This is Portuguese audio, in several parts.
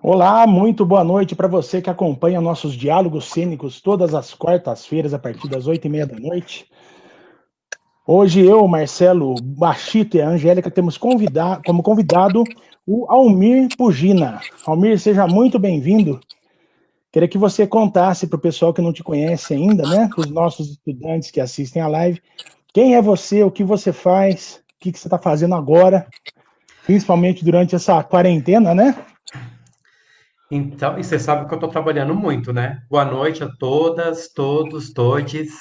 Olá, muito boa noite para você que acompanha nossos diálogos cênicos todas as quartas-feiras a partir das 8h30 da noite. Hoje eu, Marcelo Bachito e a Angélica temos como convidado o Almir Pugina. Almir, seja muito bem-vindo. Queria que você contasse para o pessoal que não te conhece ainda, né? Para os nossos estudantes que assistem a live, quem é você, o que você faz, o que você está fazendo agora, principalmente durante essa quarentena, né? Então, e você sabe que eu estou trabalhando muito, né? Boa noite a todas, todos, todes.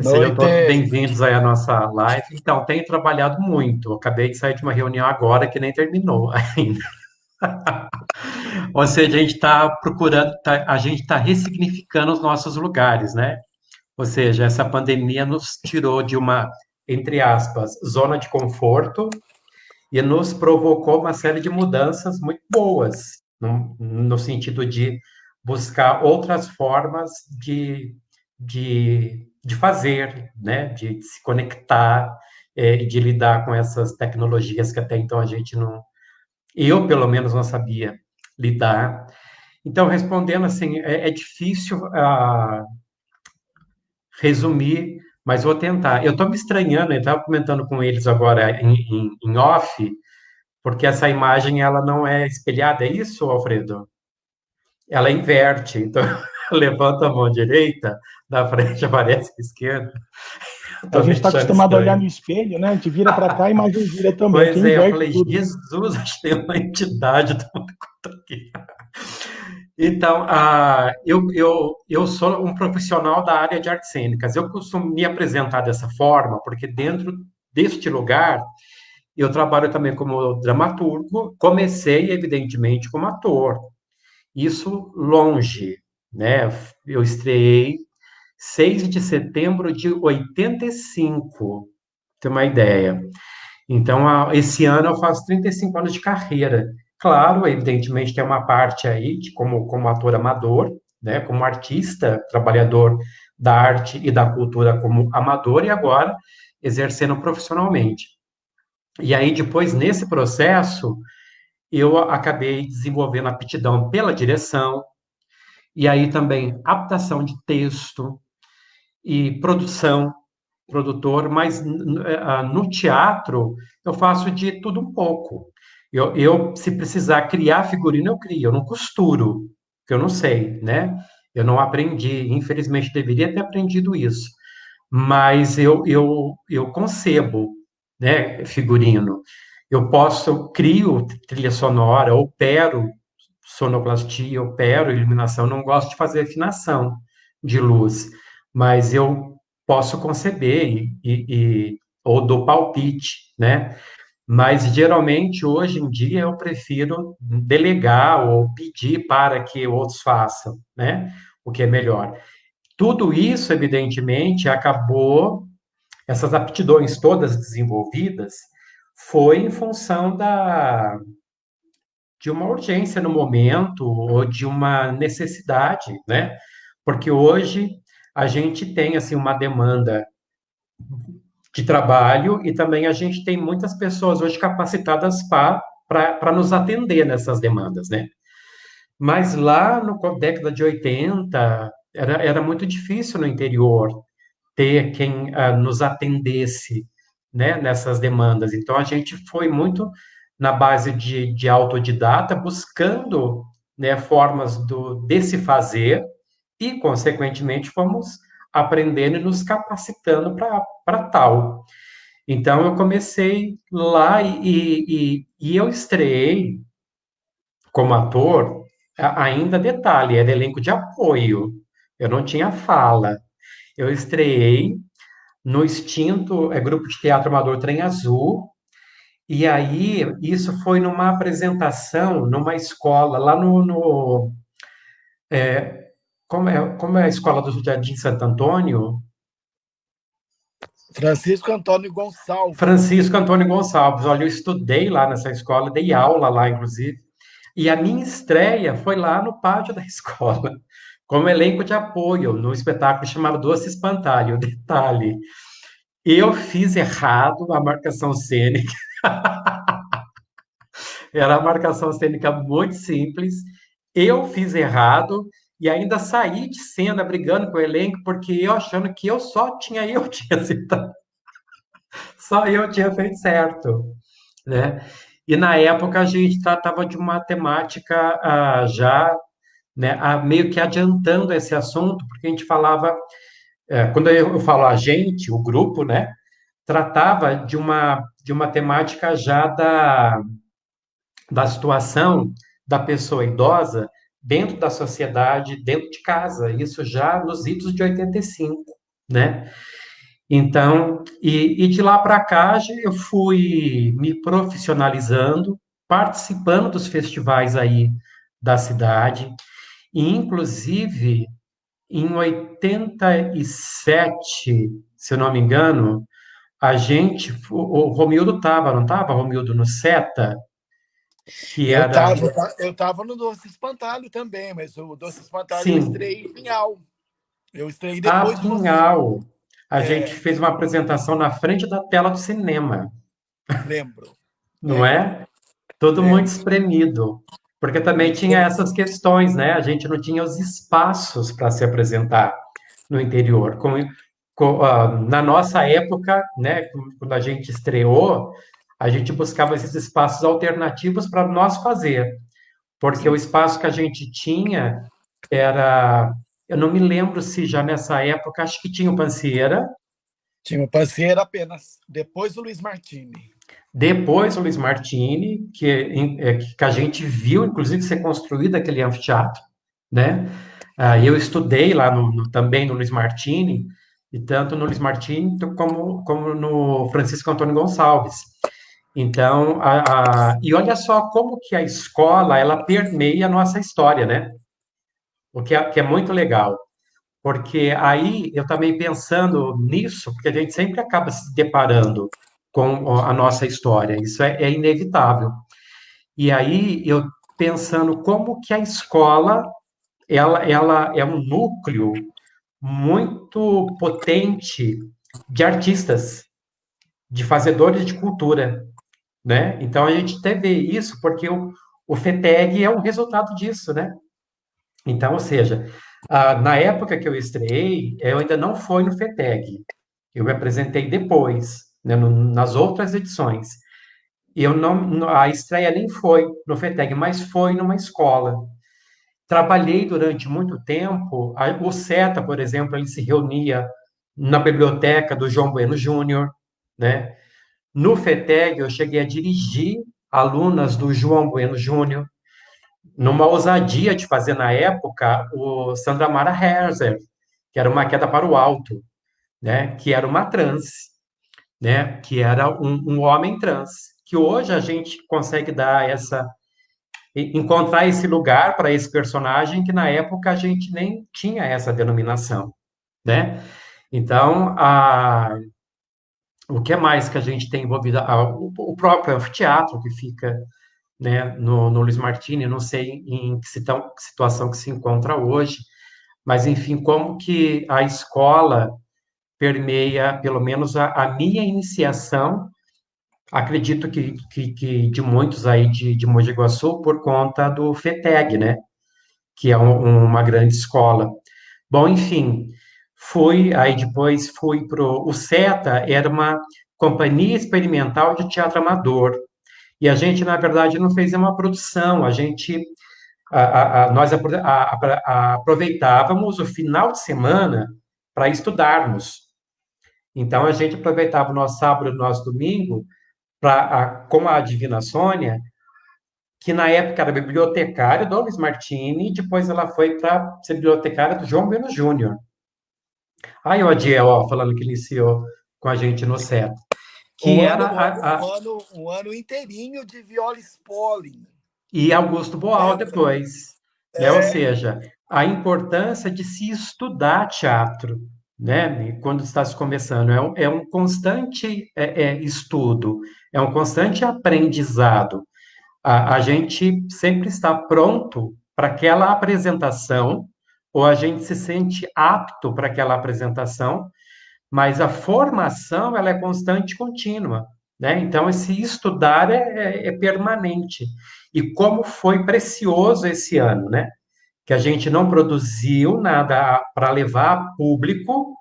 Sejam todos Noite. bem-vindos aí à nossa live. Então, tenho trabalhado muito. Eu acabei de sair de uma reunião agora que nem terminou ainda. Ou seja, a gente está procurando, a gente está ressignificando os nossos lugares, né? Ou seja, essa pandemia nos tirou de uma, entre aspas, zona de conforto e nos provocou uma série de mudanças muito boas, no sentido de buscar outras formas de fazer, né? De se conectar, e de lidar com essas tecnologias que até então a gente não, eu pelo menos não sabia lidar. Então, respondendo assim, é difícil resumir, mas vou tentar. Eu estou me estranhando, eu estava comentando com eles agora em off, porque essa imagem ela não é espelhada, é isso, Alfredo? Ela inverte, então levanta a mão direita, da frente aparece a esquerda. A Estou me gente está achando acostumado a olhar estranho. no espelho, né? A gente vira para cá e a imagem vira também, aqui Pois é, eu inverte falei, tudo. Jesus, acho que tem uma entidade tomando conta aqui. Então, eu sou um profissional da área de artes cênicas. Eu costumo me apresentar dessa forma, porque dentro deste lugar eu trabalho também como dramaturgo. Comecei, evidentemente, como ator. Isso longe, né? Eu estreiei 6 de setembro de 85, tem uma ideia. Então, esse ano eu faço 35 anos de carreira. Claro, evidentemente tem uma parte aí de como ator amador, né? Como artista, trabalhador da arte e da cultura como amador e agora exercendo profissionalmente. E aí depois nesse processo eu acabei desenvolvendo aptidão pela direção, e aí também adaptação de texto e produção, produtor, mas no teatro eu faço de tudo um pouco. Se precisar criar figurino, eu crio, eu não costuro, porque eu não sei, né? Eu não aprendi, infelizmente deveria ter aprendido isso, mas eu concebo, né, figurino. Eu crio trilha sonora, opero sonoplastia, opero iluminação, não gosto de fazer afinação de luz, mas eu posso conceber ou dou palpite, né? Mas geralmente hoje em dia eu prefiro delegar ou pedir para que outros façam, né? O que é melhor. Tudo isso, evidentemente, acabou, essas aptidões todas desenvolvidas, foi em função de uma urgência no momento ou de uma necessidade, né? Porque hoje a gente tem assim uma demanda de trabalho e também a gente tem muitas pessoas hoje capacitadas para nos atender nessas demandas, né? Mas lá no década de 80 era muito difícil no interior ter quem nos atendesse, né, nessas demandas. Então a gente foi muito na base de autodidata, buscando, né, formas de se fazer e, consequentemente, fomos aprendendo e nos capacitando para tal. Então eu comecei lá e eu estreiei como ator, ainda detalhe, era elenco de apoio, eu não tinha fala. Eu estreiei no extinto Grupo de Teatro Amador Trem Azul, e aí isso foi numa apresentação numa escola lá como é a escola do Jardim Santo Antônio? Francisco Antônio Gonçalves. Francisco Antônio Gonçalves. Olha, eu estudei lá nessa escola, dei aula lá, inclusive, e a minha estreia foi lá no pátio da escola, como elenco de apoio, no espetáculo chamado Doce Espantalho. Detalhe, eu fiz errado a marcação cênica. Era uma marcação cênica muito simples. Eu fiz errado e ainda saí de cena brigando com o elenco, porque eu achando que eu tinha acertado, só eu tinha feito certo, né? E na época a gente tratava de uma temática já, né, meio que adiantando esse assunto, porque a gente falava, quando eu falo a gente, o grupo, né, tratava de uma temática já da situação da pessoa idosa dentro da sociedade, dentro de casa, isso já nos idos de 85, né? Então, e de lá para cá, eu fui me profissionalizando, participando dos festivais aí da cidade, e inclusive em 87, se eu não me engano, a gente, o Romildo estava, não estava, Romildo, no SETA, que Eu era, tava, eu tava no Doce Espantalho também, mas o Doce Espantalho eu sim, estreiei em Pinhal. Eu estreiei a depois de você. Pinhal. A gente É, fez uma apresentação na frente da tela do cinema, lembro, não lembro, é? Tudo muito lembro. espremido, porque também Muito tinha espremido. essas questões, né? A gente não tinha os espaços para se apresentar no interior. Na nossa época, né, quando a gente estreou, a gente buscava esses espaços alternativos para nós fazer, porque o Sim. espaço que a gente tinha era, eu não me lembro se já nessa época, acho que tinha o Pancieira, Tinha o parceiro apenas. Depois o Luiz Martini. depois o Luiz Martini, que a gente viu, inclusive, ser construído aquele anfiteatro, né? Eu estudei lá também no Luiz Martini, e tanto no Luiz Martini como no Francisco Antônio Gonçalves. Então, e olha só como que a escola, ela permeia a nossa história, né? Que é muito legal. Porque aí eu também pensando nisso, porque a gente sempre acaba se deparando com a nossa história, isso é inevitável. E aí eu pensando como que a escola ela é um núcleo muito potente de artistas, de fazedores de cultura, né? Então a gente até vê isso porque o FETEG é um resultado disso, né? Então, ou seja, na época que eu estreiei, eu ainda não fui no FETEG. Eu me apresentei depois, né, nas outras edições. E eu a estreia nem foi no FETEG, mas foi numa escola. Trabalhei durante muito tempo. O SETA, por exemplo, ele se reunia na biblioteca do João Bueno Júnior, né? No FETEG, eu cheguei a dirigir alunas do João Bueno Júnior, numa ousadia de fazer na época o Sandra Mara Herzer, que era uma queda para o alto, né? Que era uma trans, né? Que era um homem trans, que hoje a gente consegue dar encontrar esse lugar para esse personagem que na época a gente nem tinha essa denominação, né? Então, o que mais que a gente tem envolvido? O próprio anfiteatro que fica, né, no Luiz Martini, não sei em que situação que se encontra hoje, mas enfim, como que a escola permeia, pelo menos a minha iniciação, acredito que de muitos aí de Mogi Guaçu, por conta do FETEG, né, que é uma grande escola. Bom, enfim, aí depois fui o SETA, era uma companhia experimental de teatro amador, e a gente, na verdade, não fez uma produção, nós aproveitávamos o final de semana para estudarmos. Então, a gente aproveitava o nosso sábado e o nosso domingo com a Divina Sônia, que na época era bibliotecária do Luiz Martini, e depois ela foi para ser bibliotecária do João Bueno Júnior. Aí o Adiel, ó, falando que iniciou com a gente no CETA, que Um era ano, um ano, um ano, um ano inteirinho de Viola Spolin. e Augusto Boal Lembra? depois, né? Ou seja, a importância de se estudar teatro, né? Quando está se começando, é um constante estudo, é um constante aprendizado. A gente sempre está pronto para aquela apresentação, ou a gente se sente apto para aquela apresentação, mas a formação ela é constante e contínua, né? Então, esse estudar é permanente. E como foi precioso esse ano, né? Que a gente não produziu nada para levar a público,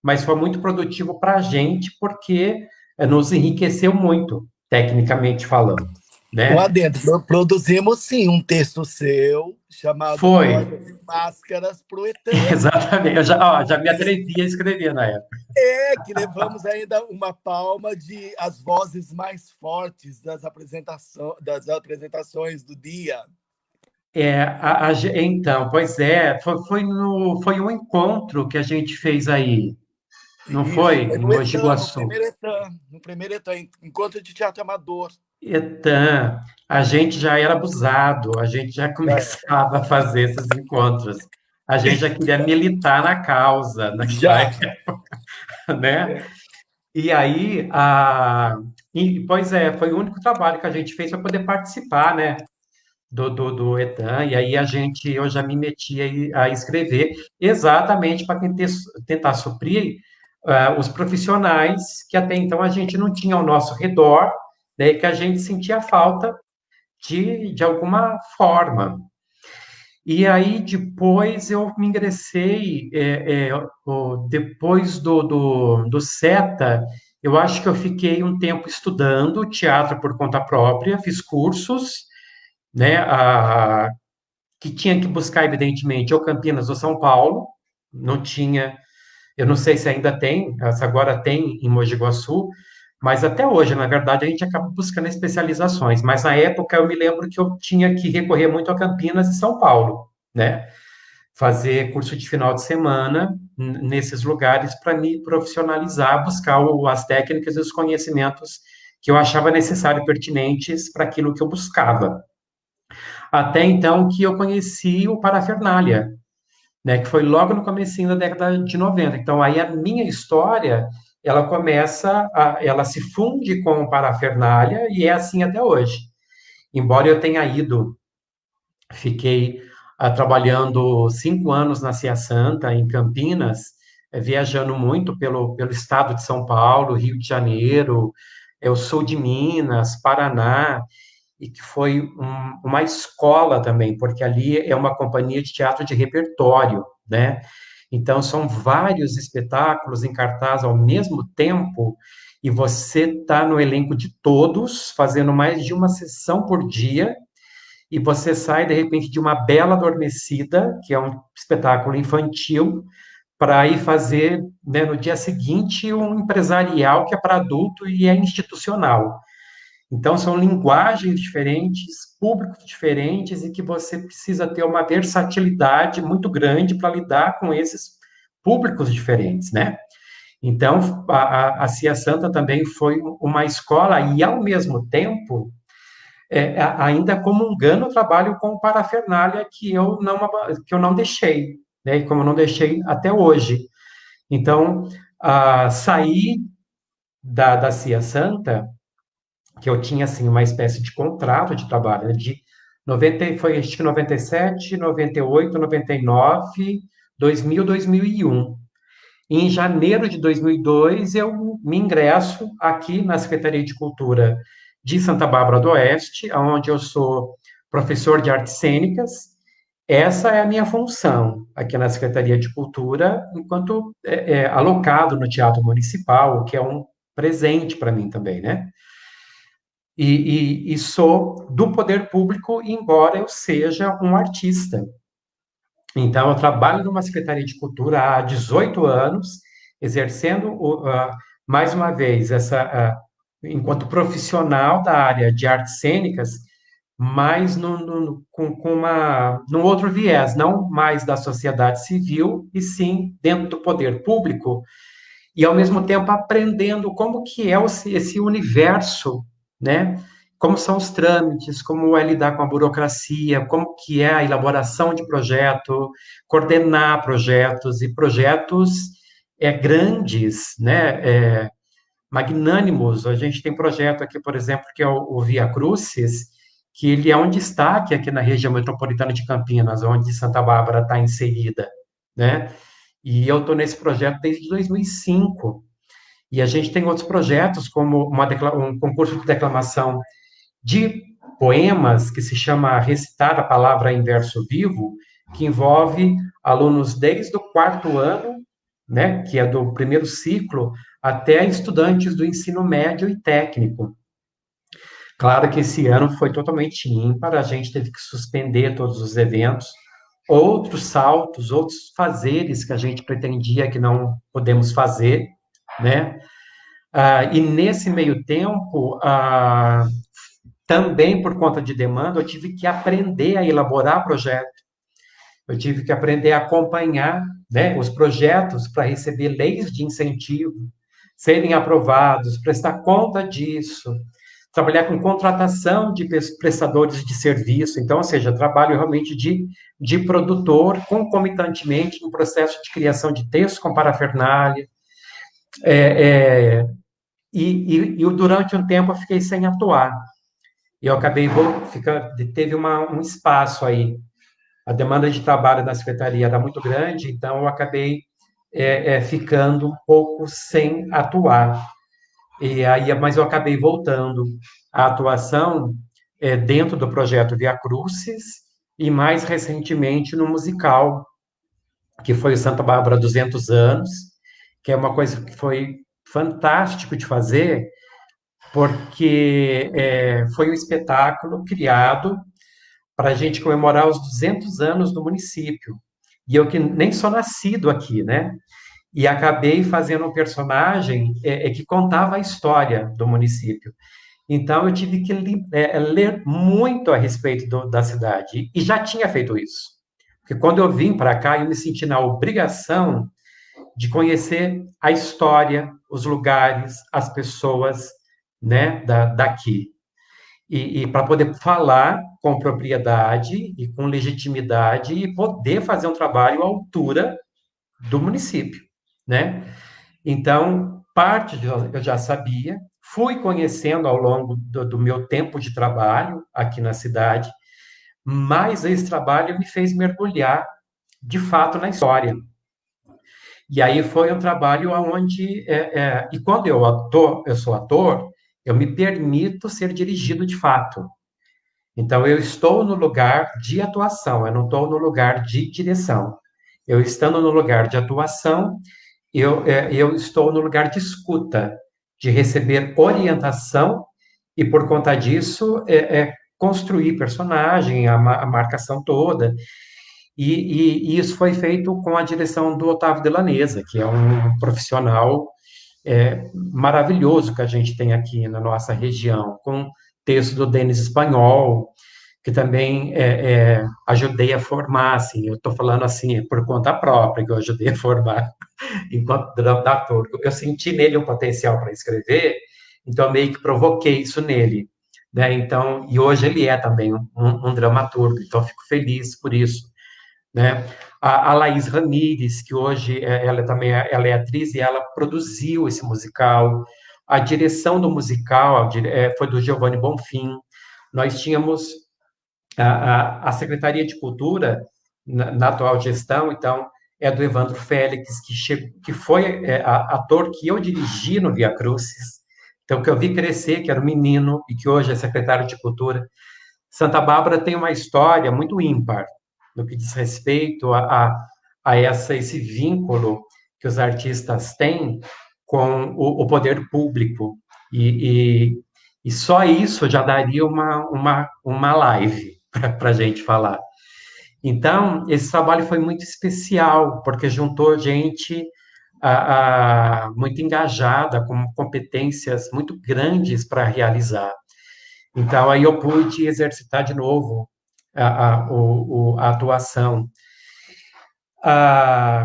mas foi muito produtivo para a gente, porque nos enriqueceu muito, tecnicamente falando, Um né? adendo. Produzimos, sim, um texto seu chamado Foi, Cordas e Máscaras para o Etan, exatamente. Já me atrevi a escrever na época. que levamos ainda uma palma de as vozes mais fortes das apresentações do dia. Então, pois é, foi um encontro que a gente fez aí, não Isso, foi? foi Em no Mogi Etan, Guaçu. no primeiro Etan, Encontro de Teatro Amador. Etan, a gente já era abusado, a gente já começava a fazer esses encontros. A gente já queria militar na causa, naquela Já. época, né? É. E aí, pois é, foi o único trabalho que a gente fez para poder participar, né? Do Etan, e aí eu já me meti a escrever exatamente para tentar suprir os profissionais que até então a gente não tinha ao nosso redor, né, e que a gente sentia falta de alguma forma. E aí depois eu me ingressei, depois do SETA, eu acho que eu fiquei um tempo estudando teatro por conta própria, fiz cursos, né, que tinha que buscar, evidentemente, ou Campinas ou São Paulo, não tinha, eu não sei se ainda tem, se agora tem em Mogi Guaçu, mas até hoje, na verdade, a gente acaba buscando especializações, mas na época eu me lembro que eu tinha que recorrer muito a Campinas e São Paulo, né? Fazer curso de final de semana nesses lugares para me profissionalizar, buscar as técnicas e os conhecimentos que eu achava necessário e pertinentes para aquilo que eu buscava. Até então que eu conheci o Parafernália, né, que foi logo no comecinho da década de 90. Então, aí a minha história, ela se funde com o Parafernália e é assim até hoje. Embora eu tenha fiquei trabalhando 5 anos na Cia Santa, em Campinas, viajando muito pelo estado de São Paulo, Rio de Janeiro, o sul de Minas, Paraná, e que foi uma escola também, porque ali é uma companhia de teatro de repertório, né? Então, são vários espetáculos em cartaz ao mesmo tempo, e você está no elenco de todos, fazendo mais de uma sessão por dia, e você sai, de repente, de Uma Bela Adormecida, que é um espetáculo infantil, para ir fazer, né, no dia seguinte, um empresarial que é para adulto e é institucional. Então, são linguagens diferentes, públicos diferentes, e que você precisa ter uma versatilidade muito grande para lidar com esses públicos diferentes, né? Então, a Cia Santa também foi uma escola, e, ao mesmo tempo, ainda comungando o trabalho com o Parafernália, que eu não deixei, né? E como eu não deixei até hoje. Então, saí da Cia Santa, que eu tinha assim uma espécie de contrato de trabalho, né, de 90, foi acho que 97, 98, 99, 2000, 2001. Em janeiro de 2002 eu me ingresso aqui na Secretaria de Cultura de Santa Bárbara do Oeste, onde eu sou professor de artes cênicas. Essa é a minha função aqui na Secretaria de Cultura, enquanto alocado no Teatro Municipal, o que é um presente para mim também, né? E sou do poder público, embora eu seja um artista. Então, eu trabalho numa Secretaria de Cultura há 18 anos, exercendo, mais uma vez, enquanto profissional da área de artes cênicas, mas num outro viés, não mais da sociedade civil, e sim dentro do poder público, e ao mesmo tempo aprendendo como que é esse universo, né? Como são os trâmites, como é lidar com a burocracia, como que é a elaboração de projeto, coordenar projetos e projetos grandes, né? Magnânimos. A gente tem projeto aqui, por exemplo, que é o Via Crucis, que ele é um destaque aqui na região metropolitana de Campinas, onde Santa Bárbara está inserida, né? E eu estou nesse projeto desde 2005. E a gente tem outros projetos, como um concurso de declamação de poemas, que se chama Recitar a Palavra em Verso Vivo, que envolve alunos desde o quarto ano, né, que é do primeiro ciclo, até estudantes do ensino médio e técnico. Claro que esse ano foi totalmente ímpar, a gente teve que suspender todos os eventos, outros saltos, outros fazeres que a gente pretendia que não podemos fazer, né? E nesse meio tempo, também por conta de demanda, eu tive que aprender a elaborar projeto, eu tive que aprender a acompanhar, né, os projetos para receber leis de incentivo, serem aprovados, prestar conta disso, trabalhar com contratação de prestadores de serviço, então, ou seja, trabalho realmente de produtor, concomitantemente no processo de criação de texto com parafernália, e durante um tempo eu fiquei sem atuar, e eu acabei teve um espaço aí, a demanda de trabalho na secretaria era muito grande, então eu acabei ficando um pouco sem atuar. Mas eu acabei voltando à atuação dentro do projeto Via Crucis e mais recentemente no musical, que foi o Santa Bárbara 200 anos, que é uma coisa que foi fantástico de fazer, porque foi um espetáculo criado para a gente comemorar os 200 anos do município. E eu que nem sou nascido aqui, né? E acabei fazendo um personagem que contava a história do município. Então, eu tive que ler muito a respeito da cidade, e já tinha feito isso. Porque quando eu vim para cá, eu me senti na obrigação de conhecer a história, os lugares, as pessoas, né, daqui. E para poder falar com propriedade e com legitimidade e poder fazer um trabalho à altura do município, né? Então, parte eu já sabia, fui conhecendo ao longo do meu tempo de trabalho aqui na cidade, mas esse trabalho me fez mergulhar, de fato, na história. E aí foi um trabalho onde, e quando eu sou ator, eu me permito ser dirigido de fato. Então, eu estou no lugar de atuação, eu não estou no lugar de direção. Eu estando no lugar de atuação, eu estou no lugar de escuta, de receber orientação e, por conta disso, construir personagem, a marcação toda. E isso foi feito com a direção do Otávio Delaneza, que é um profissional maravilhoso que a gente tem aqui na nossa região, com texto do Denis Espanhol, que também ajudei a formar, assim, eu estou falando assim, por conta própria, que eu ajudei a formar enquanto dramaturgo. Eu senti nele um potencial para escrever, então meio que provoquei isso nele, né? Então, e hoje ele é também um dramaturgo, então eu fico feliz por isso, né? A Laís Ramírez, que hoje ela é atriz e ela produziu esse musical. A direção do musical foi do Giovanni Bonfim. Nós tínhamos a Secretaria de Cultura na atual gestão, então, é do Evandro Félix, que foi ator que eu dirigi no Via Crucis, então, que eu vi crescer, que era um menino, e que hoje é secretário de Cultura. Santa Bárbara tem uma história muito ímpar, no que diz respeito a esse vínculo que os artistas têm com o poder público, e só isso já daria uma live para a gente falar. Então, esse trabalho foi muito especial, porque juntou gente muito engajada, com competências muito grandes para realizar. Então, aí eu pude exercitar de novo a atuação.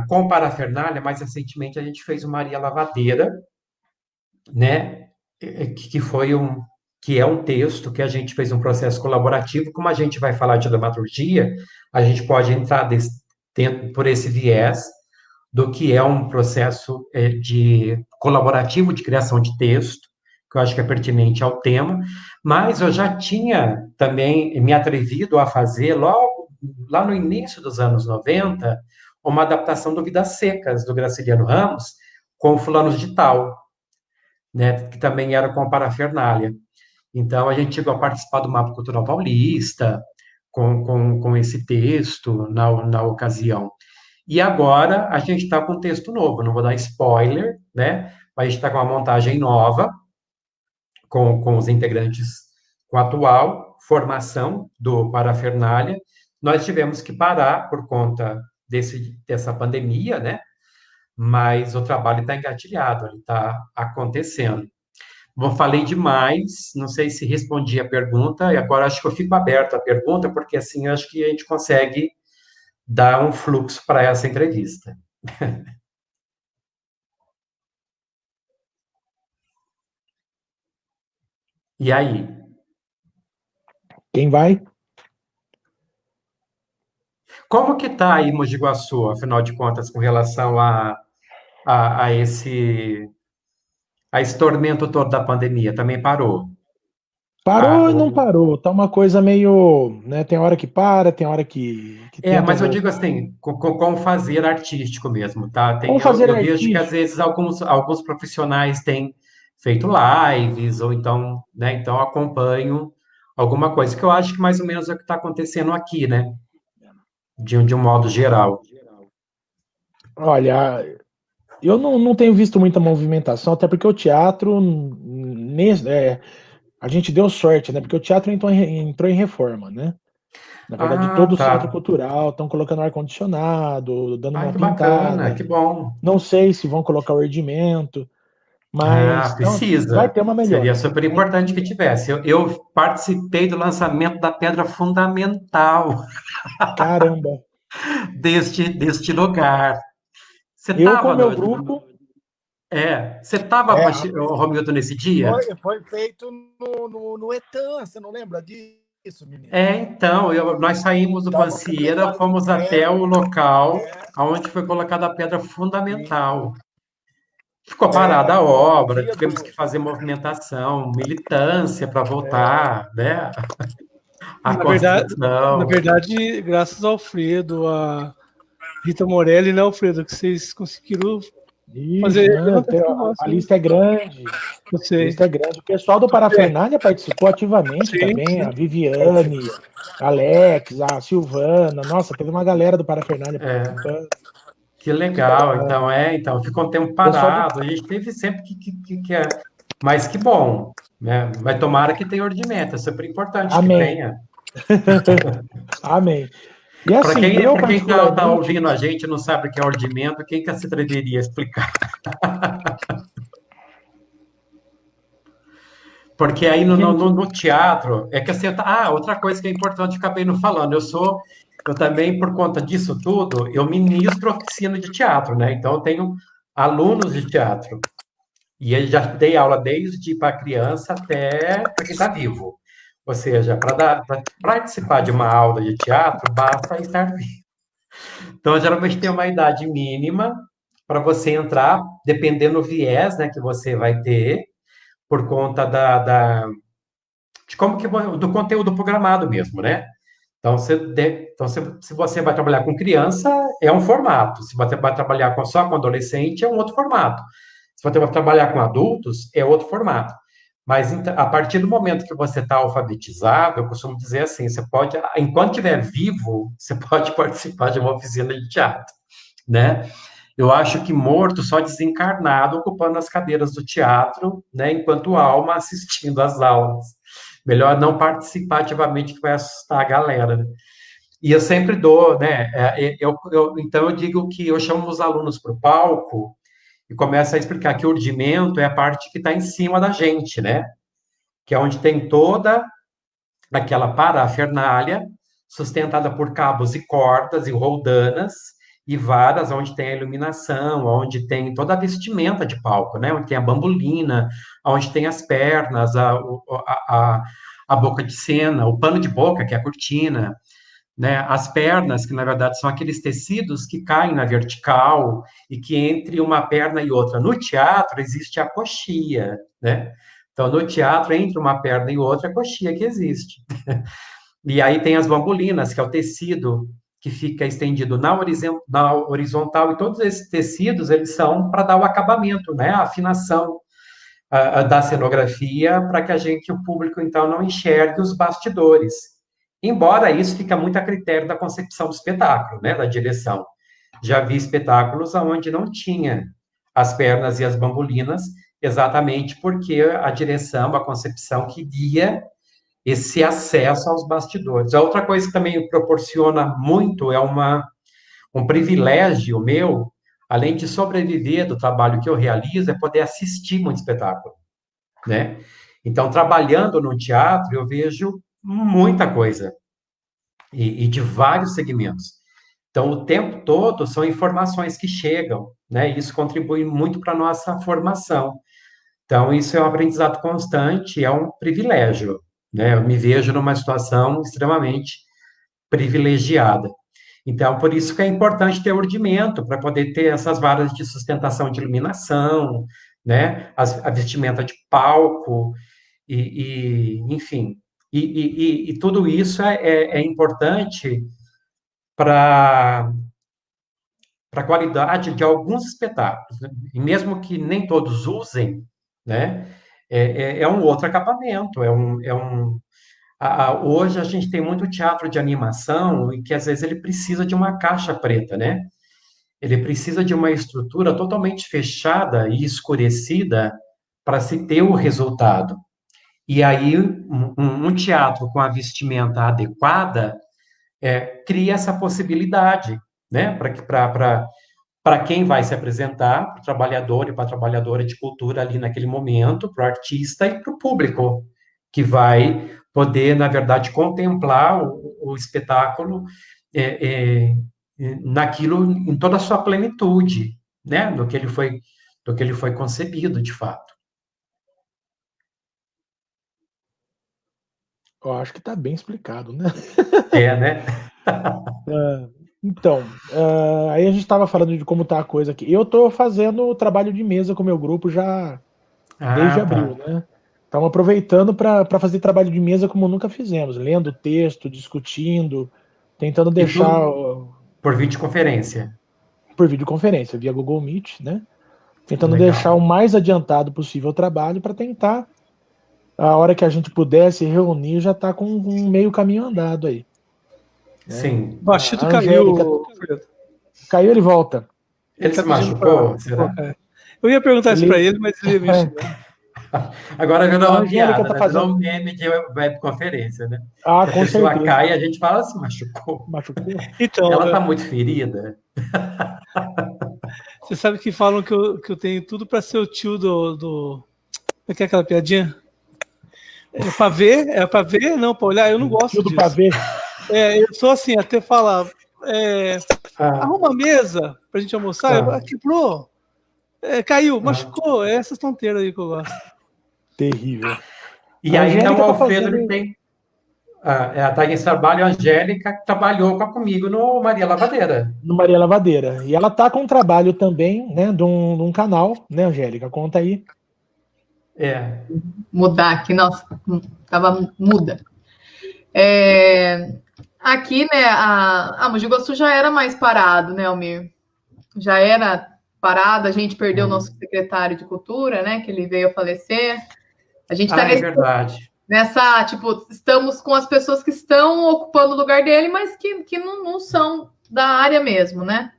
Com parafernália, mais recentemente, a gente fez o Maria Lavadeira, né, que é um texto que a gente fez um processo colaborativo. Como a gente vai falar de dramaturgia, a gente pode entrar por esse viés do que é um processo de colaborativo de criação de texto, que eu acho que é pertinente ao tema, mas eu já tinha também me atrevido a fazer, logo lá no início dos anos 90, uma adaptação do Vidas Secas, do Graciliano Ramos, com Fulanos de Tal, né, que também era com a parafernália. Então, a gente chegou a participar do Mapa Cultural Paulista, com esse texto na ocasião. E agora a gente está com um texto novo, não vou dar spoiler, né? Mas a gente está com uma montagem nova, com os integrantes, com a atual formação do Parafernália. Nós tivemos que parar por conta dessa pandemia, né? Mas o trabalho está engatilhado, ele está acontecendo. Bom, falei demais, não sei se respondi a pergunta, e agora acho que eu fico aberto à pergunta, porque assim eu acho que a gente consegue dar um fluxo para essa entrevista. E aí? Quem vai? Como que está aí Mogi Guaçu, afinal de contas, com relação a esse tormento todo da pandemia? Também parou? Parou e não parou. Tá uma coisa meio, né? Tem hora que para, tem hora que tenta Mas eu digo voltar. assim, com fazer artístico mesmo, tá? Como Eu, fazer eu vejo que às artístico? vezes alguns profissionais têm feito lives, ou então, né? Então eu acompanho alguma coisa, que eu acho que mais ou menos é o que está acontecendo aqui, né? De um modo geral. Olha, eu não tenho visto muita movimentação, até porque o teatro, a gente deu sorte, né? Porque o teatro entrou em reforma, né? Na verdade, Ah, todo o centro tá. cultural estão colocando ar-condicionado, dando Ai, uma que bacana, pintada. que bom. Não sei se vão colocar ordimento, Ah, mas então, vai precisa. ter uma Seria melhora. super importante que tivesse. Eu participei do lançamento da pedra fundamental Caramba. deste lugar. Você Eu com estava o meu grupo, você estava, É, Romildo, nesse dia? foi feito no Etan, você não lembra disso, menino? Então, nós saímos do Tava o Bancieira, secretário fomos até o local é, onde foi colocada a pedra e, fundamental. Ficou parada a é, no obra, dia tivemos que do. fazer movimentação, militância para É, voltar, né? A Na verdade, na construção. verdade, graças ao Alfredo, a Rita Morelli, né, Alfredo, que vocês conseguiram fazer isso, né? levantar esse A negócio, né? lista é grande. Eu A sei. lista é grande. O pessoal do Parafernália participou ativamente Sim, também. A sim. Viviane, a Alex, a Silvana. Nossa, teve uma galera do Parafernália É, participando. que legal. Então ficou um tempo O pessoal do. parado. A gente teve sempre que é. Mas que bom, né? Mas tomara que tenha ordimento, é super importante que Amém. tenha. Amém. E Para assim, quem, eu para quem tá particularmente, ouvindo a gente e não sabe o que é ordimento, quem que se atreveria a explicar? Porque aí gente, no teatro, é que assim, outra coisa que é importante, acabei não falando, eu também, por conta disso tudo, eu ministro oficina de teatro, né? Então, eu tenho alunos de teatro. E eu já dei aula desde para criança até para quem está vivo. Ou seja, para participar de uma aula de teatro, basta estar vivo. Então, geralmente tem uma idade mínima para você entrar, dependendo do viés, né, que você vai ter, por conta de como que do conteúdo programado mesmo, né? Então, se você vai trabalhar com criança, é um formato. Se você vai trabalhar só com adolescente, é um outro formato. Se você vai trabalhar com adultos, é outro formato. Mas a partir do momento que você está alfabetizado, eu costumo dizer assim, você pode, enquanto estiver vivo, você pode participar de uma oficina de teatro, né? Eu acho que morto, só desencarnado, ocupando as cadeiras do teatro, né, enquanto alma assistindo às aulas. Melhor não participar ativamente, que vai assustar a galera, né? E eu sempre dou, né? Então eu digo que eu chamo os alunos para o palco e começo a explicar que o urdimento é a parte que está em cima da gente, né? Que é onde tem toda aquela parafernália sustentada por cabos e cordas e roldanas e varas, onde tem a iluminação, onde tem toda a vestimenta de palco, né? Onde tem a bambolina, onde tem as pernas, a boca de cena, o pano de boca, que é a cortina, né? As pernas, que na verdade são aqueles tecidos que caem na vertical e que entre uma perna e outra. No teatro existe a coxia, né? Então, no teatro, entre uma perna e outra, a coxia que existe. E aí tem as bambolinas, que é o tecido que fica estendido na horizontal, e todos esses tecidos, eles são para dar o acabamento, né? A afinação. da cenografia para que o público, então, não enxergue os bastidores. Embora isso fica muito a critério da concepção do espetáculo, né, da direção. Já vi espetáculos onde não tinha as pernas e as bambolinas, exatamente porque a direção, a concepção queria esse acesso aos bastidores. A outra coisa que também proporciona muito é um privilégio meu, além de sobreviver do trabalho que eu realizo, é poder assistir muito espetáculo, né? Então, trabalhando no teatro, eu vejo muita coisa, e de vários segmentos. Então, o tempo todo são informações que chegam, né? Isso contribui muito para a nossa formação. Então, isso é um aprendizado constante, é um privilégio, né? Eu me vejo numa situação extremamente privilegiada. Então, por isso que é importante ter urdimento, para poder ter essas varas de sustentação de iluminação, né? A vestimenta de palco, enfim. E tudo isso é importante para a qualidade de alguns espetáculos, né? E mesmo que nem todos usem, né? É um outro acabamento, hoje a gente tem muito teatro de animação e que às vezes ele precisa de uma caixa preta, né? Ele precisa de uma estrutura totalmente fechada e escurecida para se ter o resultado. E aí um teatro com a vestimenta adequada cria essa possibilidade, né? Para quem vai se apresentar, para o trabalhador e para a trabalhadora de cultura ali naquele momento, para o artista e para o público, que vai poder, na verdade, contemplar o espetáculo naquilo, em toda a sua plenitude, né? Do que ele foi concebido, de fato. Eu acho que está bem explicado, né? Né? Então, aí a gente estava falando de como está a coisa aqui. Eu estou fazendo o trabalho de mesa com o meu grupo já desde abril, né? Estamos aproveitando para fazer trabalho de mesa como nunca fizemos, lendo texto, discutindo, tentando deixar... Por videoconferência. Por videoconferência, via Google Meet, né? Tentando deixar o mais adiantado possível o trabalho para tentar, a hora que a gente pudesse reunir, já tá com um meio caminho andado aí. Né? Sim. O Bachito caiu. Caiu, ele volta. Ele se machucou? Será? Eu ia perguntar isso para ele, mas ele ia mexer. Agora virou uma piada, tá fazendo um meme de webconferência, né? Ah, com certeza. A pessoa cai e a gente fala assim, machucou. Então, ela tá muito ferida. Você sabe que falam que eu tenho tudo para ser o tio do... Como é que é aquela piadinha? É para ver? É para ver? Não, para olhar? Eu não gosto tio disso. Para ver. Eu sou assim, até falar... Arruma a mesa pra gente almoçar. Quebrou. Caiu, machucou. É essas tonteiras aí que eu gosto. Terrível. E aí, então, o Alfredo ele tem... a Thaís Trabalho, a Angélica, trabalhou comigo no Maria Lavadeira. No Maria Lavadeira. E ela tá com trabalho também, né, de um canal, né, Angélica? Conta aí. Mudar aqui, nossa, tava muda. Aqui, né, a Mogi Guaçu já era mais parado, né, Almir? Já era parado, a gente perdeu o nosso secretário de cultura, né, que ele veio a falecer. A gente tá verdade. Nessa, tipo, estamos com as pessoas que estão ocupando o lugar dele, mas que não são da área mesmo, né?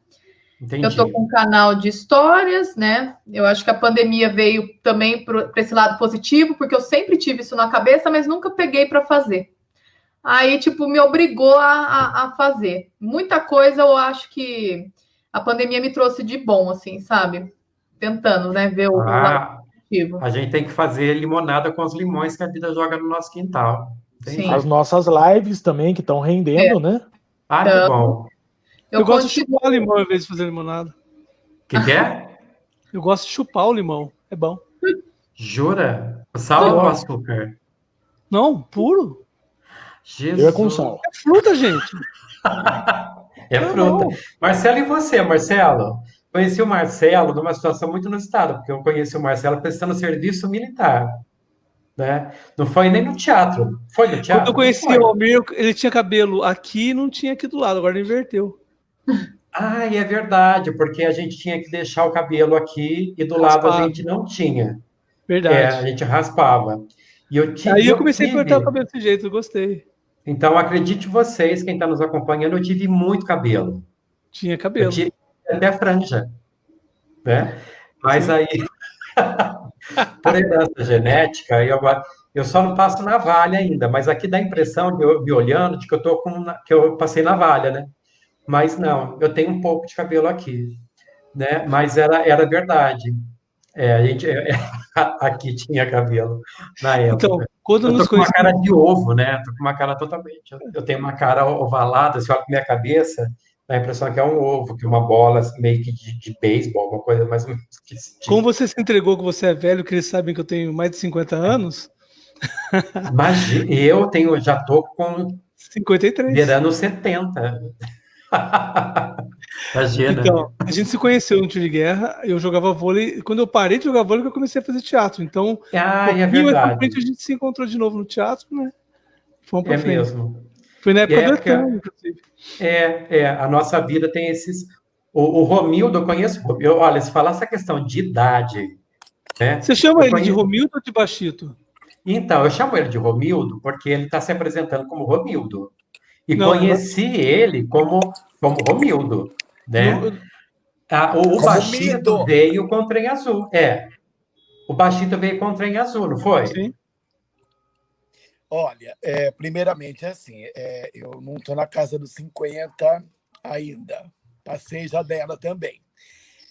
Entendi. Eu tô com um canal de histórias, né? Eu acho que a pandemia veio também para esse lado positivo, porque eu sempre tive isso na cabeça, mas nunca peguei para fazer. Aí, tipo, me obrigou a fazer. Muita coisa eu acho que a pandemia me trouxe de bom, assim, sabe? Tentando, né, ver o lado positivo. A gente tem que fazer limonada com os limões que a vida joga no nosso quintal. Sim. As nossas lives também, que estão rendendo, né? Que bom. Eu gosto de chupar o limão em vez de fazer limonada. O que é? Eu gosto de chupar o limão. É bom. Jura? Sal ou açúcar? Não, puro. Jesus. Eu é com sal. É fruta, gente. É fruta. Marcelo, e você, Marcelo? Conheci o Marcelo numa situação muito inusitada, porque eu conheci o Marcelo prestando serviço militar. Né? Não foi nem no teatro. Foi no teatro? Quando eu conheci o Almir, ele tinha cabelo aqui e não tinha aqui do lado, agora ele inverteu. É verdade, porque a gente tinha que deixar o cabelo aqui e do lado a gente não tinha. Verdade. a gente raspava. Aí eu comecei a cortar o cabelo desse jeito, eu gostei. Então, acredite vocês, quem está nos acompanhando, eu tive muito cabelo. Tinha cabelo. Eu tive até franja, né? Mas Sim. aí, por herança genética, eu só não passo navalha ainda, mas aqui dá a impressão, de eu me olhando, de que que eu passei navalha, né? Mas não, eu tenho um pouco de cabelo aqui, né? Mas era verdade. A gente aqui tinha cabelo na época. Então, quando Eu nos tô com uma conhecemos... cara de ovo, né? Tô com uma cara totalmente. Eu tenho uma cara ovalada, se olha pra minha cabeça, dá a impressão que é um ovo, que é uma bola meio que de beisebol, alguma coisa mais ou menos que esse tipo. Como você se entregou que você é velho, que eles sabem que eu tenho mais de 50 anos? Imagina, já tô com 53. beirando 70. Imagina. Então, a gente se conheceu no tiro de guerra, eu jogava vôlei, e quando eu parei de jogar vôlei, eu comecei a fazer teatro. Então, É pouquinho mais pra verdade. frente, a gente se encontrou de novo no teatro, né? Fomos pra É frente. mesmo. Foi na época do época- Etan, inclusive. a nossa vida tem esses. O Romildo, eu conheço. Olha, se falar essa questão de idade, né? Você chama Eu ele de conheço- Romildo ou de Bachito? Então, eu chamo ele de Romildo porque ele está se apresentando como Romildo. E Não, conheci ele como Romildo, né? O Bachito Romildo. veio com o trem azul. O Bachito veio com o trem azul, não foi? Sim. Olha, primeiramente, assim, eu não estou na casa dos 50 ainda. Passei já dela também.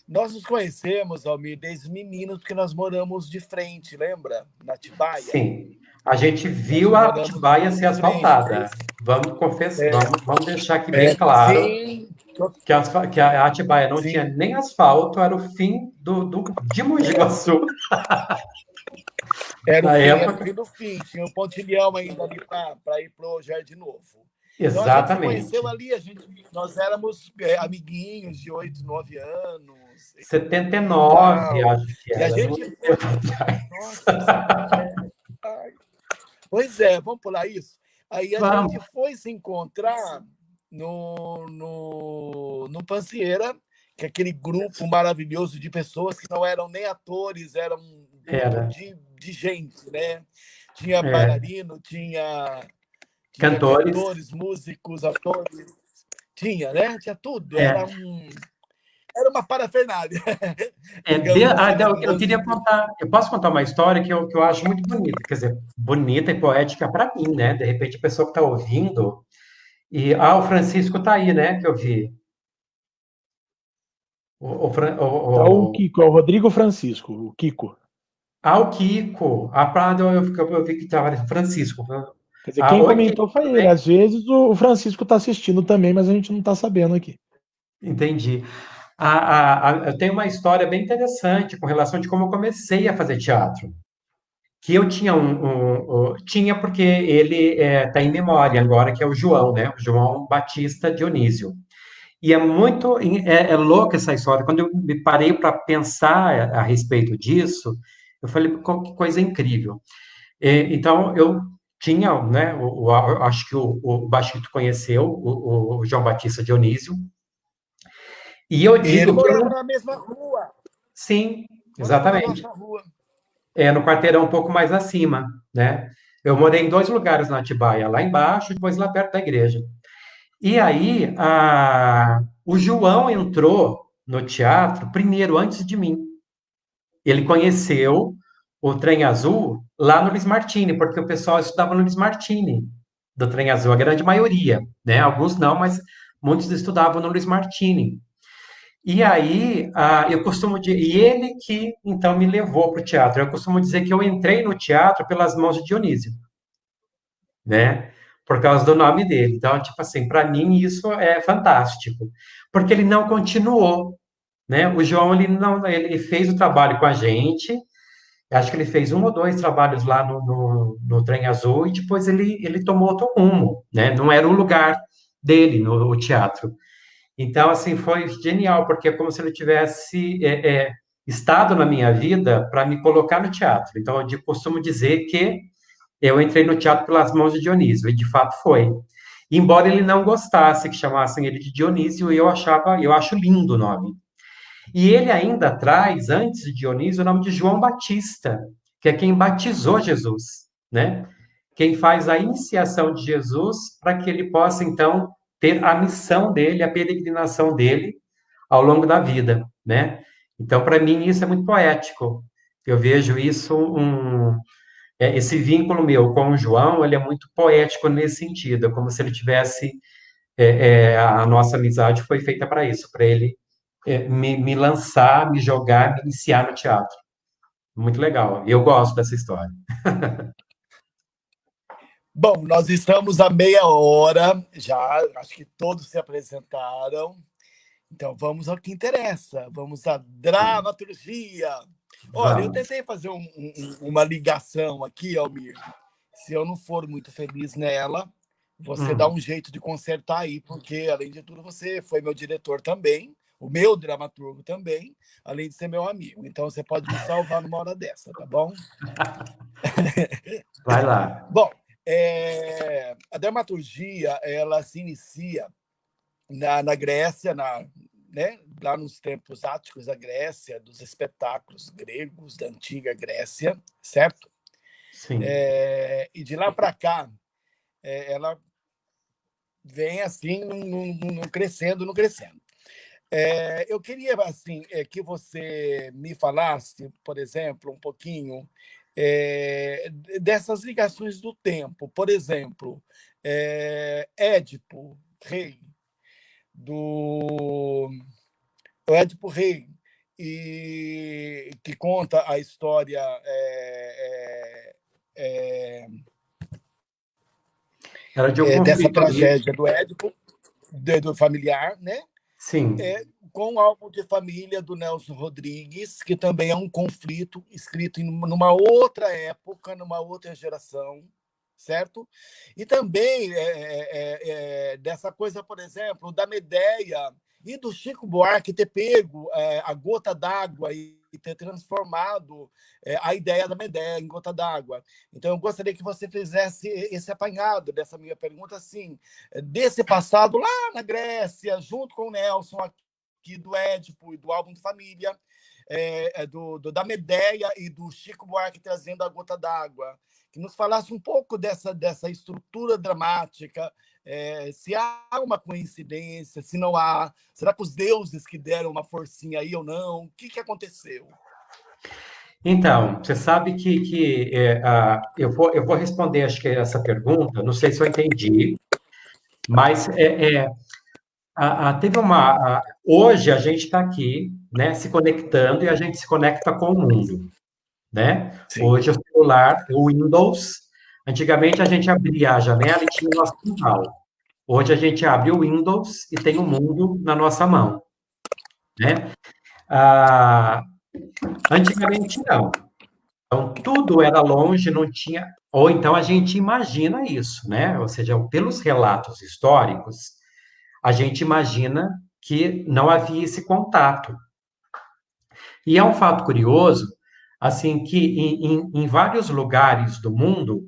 Nós nos conhecemos, Almir, desde meninos, porque nós moramos de frente, lembra? Na Atibaia. Sim. A gente viu a Atibaia ser asfaltada. Vamos confessar, vamos deixar aqui bem claro Sim. que a Atibaia não Sim. tinha nem asfalto, era o fim de Mogi Guaçu. Era o fim do fim. Tinha um pontilhão ainda ali para ir para o Jardim Novo. Então, a gente se Exatamente. conheceu ali, nós éramos amiguinhos de 8, 9 anos. 79, acho que E a era. gente... Nossa, pois é, vamos pular isso? Aí a gente foi se encontrar no Pancieira, que é aquele grupo maravilhoso de pessoas que não eram nem atores, eram um grupo de gente, né? Tinha bailarino, tinha cantores, músicos, atores. Tinha, né? Tinha tudo. Era uma parafernália. Eu queria contar. Eu posso contar uma história que eu acho muito bonita, quer dizer, bonita e poética para mim, né? De repente a pessoa que está ouvindo. O Francisco está aí, né? Que eu vi. O Kiko, é o Rodrigo Francisco, o Kiko. O Kiko. Eu vi que estava Francisco. Quer dizer, quem comentou foi ele. Às vezes o Francisco está assistindo também, mas a gente não está sabendo aqui. Entendi. Eu tenho uma história bem interessante com relação de como eu comecei a fazer teatro. Que eu tinha tinha porque ele está em memória agora, que é o João, né? O João Batista Dionísio. E é muito louca essa história. Quando eu me parei para pensar a respeito disso, eu falei, que coisa incrível. Então, eu tinha, né? Acho que o Bachito conheceu o João Batista Dionísio. E eu digo. Ele morava na mesma rua. Sim, exatamente. Na nossa rua. No quarteirão um pouco mais acima, né? Eu morei em 2 lugares na Atibaia, lá embaixo e depois lá perto da igreja. E aí, o João entrou no teatro primeiro, antes de mim. Ele conheceu o Trem Azul lá no Luiz Martini, porque o pessoal estudava no Luiz Martini, do Trem Azul, a grande maioria, né? Alguns não, mas muitos estudavam no Luiz Martini. E aí, eu costumo dizer, e ele que, então, me levou para o teatro. Eu costumo dizer que eu entrei no teatro pelas mãos de Dionísio, né? Por causa do nome dele. Então, tipo assim, para mim isso é fantástico, porque ele não continuou, né? O João, ele fez o trabalho com a gente, acho que ele fez 1 ou 2 trabalhos lá no Trem Azul, e depois ele tomou outro rumo, né? Não era o lugar dele no teatro. Então, assim, foi genial, porque é como se ele tivesse estado na minha vida para me colocar no teatro. Então, eu costumo dizer que eu entrei no teatro pelas mãos de Dionísio, e de fato foi. Embora ele não gostasse que chamassem ele de Dionísio, eu acho lindo o nome. E ele ainda traz, antes de Dionísio, o nome de João Batista, que é quem batizou Jesus, né? Quem faz a iniciação de Jesus para que ele possa, então, ter a missão dele, a peregrinação dele ao longo da vida, né? Então, para mim, isso é muito poético. Eu vejo isso, esse vínculo meu com o João, ele é muito poético nesse sentido, é como se ele tivesse, a nossa amizade foi feita para isso, para ele me lançar, me jogar, me iniciar no teatro. Muito legal, eu gosto dessa história. Bom, nós estamos a meia hora já, acho que todos se apresentaram. Então, vamos ao que interessa, vamos à dramaturgia. Olha, eu tentei fazer uma ligação aqui, Almir. Se eu não for muito feliz nela, você dá um jeito de consertar aí, porque, além de tudo, você foi meu diretor também, o meu dramaturgo também, além de ser meu amigo. Então, você pode me salvar numa hora dessa, tá bom? Vai lá. Bom, a dramaturgia, ela se inicia na Grécia, né, lá nos tempos áticos da Grécia, dos espetáculos gregos da antiga Grécia, certo? Sim. E de lá para cá, ela vem assim, crescendo. Eu queria assim que você me falasse, por exemplo, um pouquinho dessas ligações do tempo. Por exemplo, Édipo, rei, o Édipo Rei, e que conta a história dessa tragédia do Édipo, do familiar, né? Sim. Com o álbum de família do Nelson Rodrigues, que também é um conflito escrito numa outra época, numa outra geração, certo? E também dessa coisa, por exemplo, da Medéia e do Chico Buarque ter pego a gota d'água e ter transformado a ideia da Medéia em gota d'água. Então, eu gostaria que você fizesse esse apanhado dessa minha pergunta, assim, desse passado lá na Grécia, junto com o Nelson, aqui do Édipo e do álbum de família, da Medéia e do Chico Buarque trazendo a gota d'água, que nos falasse um pouco dessa estrutura dramática, se há uma coincidência, se não há, será que os deuses que deram uma forcinha aí ou não? O que aconteceu? Então, você sabe que eu vou responder, acho que essa pergunta, não sei se eu entendi, mas teve hoje a gente está aqui, né, se conectando e a gente se conecta com o mundo, né? Sim. Hoje o celular, o Windows, antigamente a gente abria a janela e tinha o nosso quintal. Hoje a gente abre o Windows e tem o mundo na nossa mão, né? Antigamente não. Então tudo era longe, não tinha. Ou então a gente imagina isso, né? Ou seja, pelos relatos históricos, a gente imagina que não havia esse contato. E é um fato curioso, assim, que em vários lugares do mundo,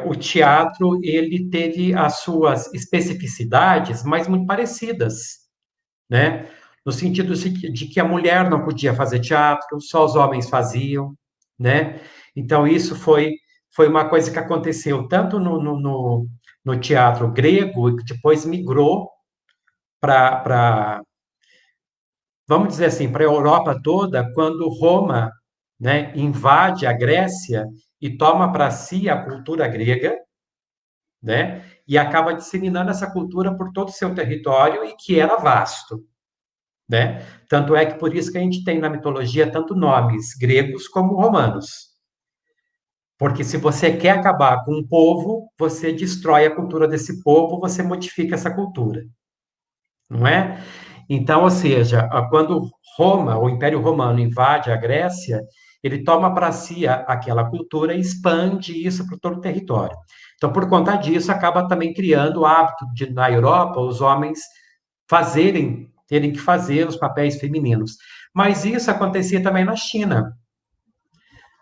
o teatro ele teve as suas especificidades, mas muito parecidas, né? No sentido de que a mulher não podia fazer teatro, só os homens faziam, né? Então, isso foi uma coisa que aconteceu tanto no teatro grego, que depois migrou para vamos dizer assim, para a Europa toda, quando Roma, né, invade a Grécia e toma para si a cultura grega, né, e acaba disseminando essa cultura por todo o seu território e que era vasto, né? Tanto é que por isso que a gente tem na mitologia tanto nomes gregos como romanos. Porque se você quer acabar com um povo, você destrói a cultura desse povo, você modifica essa cultura. Não é? Então, ou seja, quando Roma, o Império Romano, invade a Grécia, ele toma para si aquela cultura e expande isso para todo o território. Então, por conta disso, acaba também criando o hábito de, na Europa, os homens terem que fazer os papéis femininos. Mas isso acontecia também na China,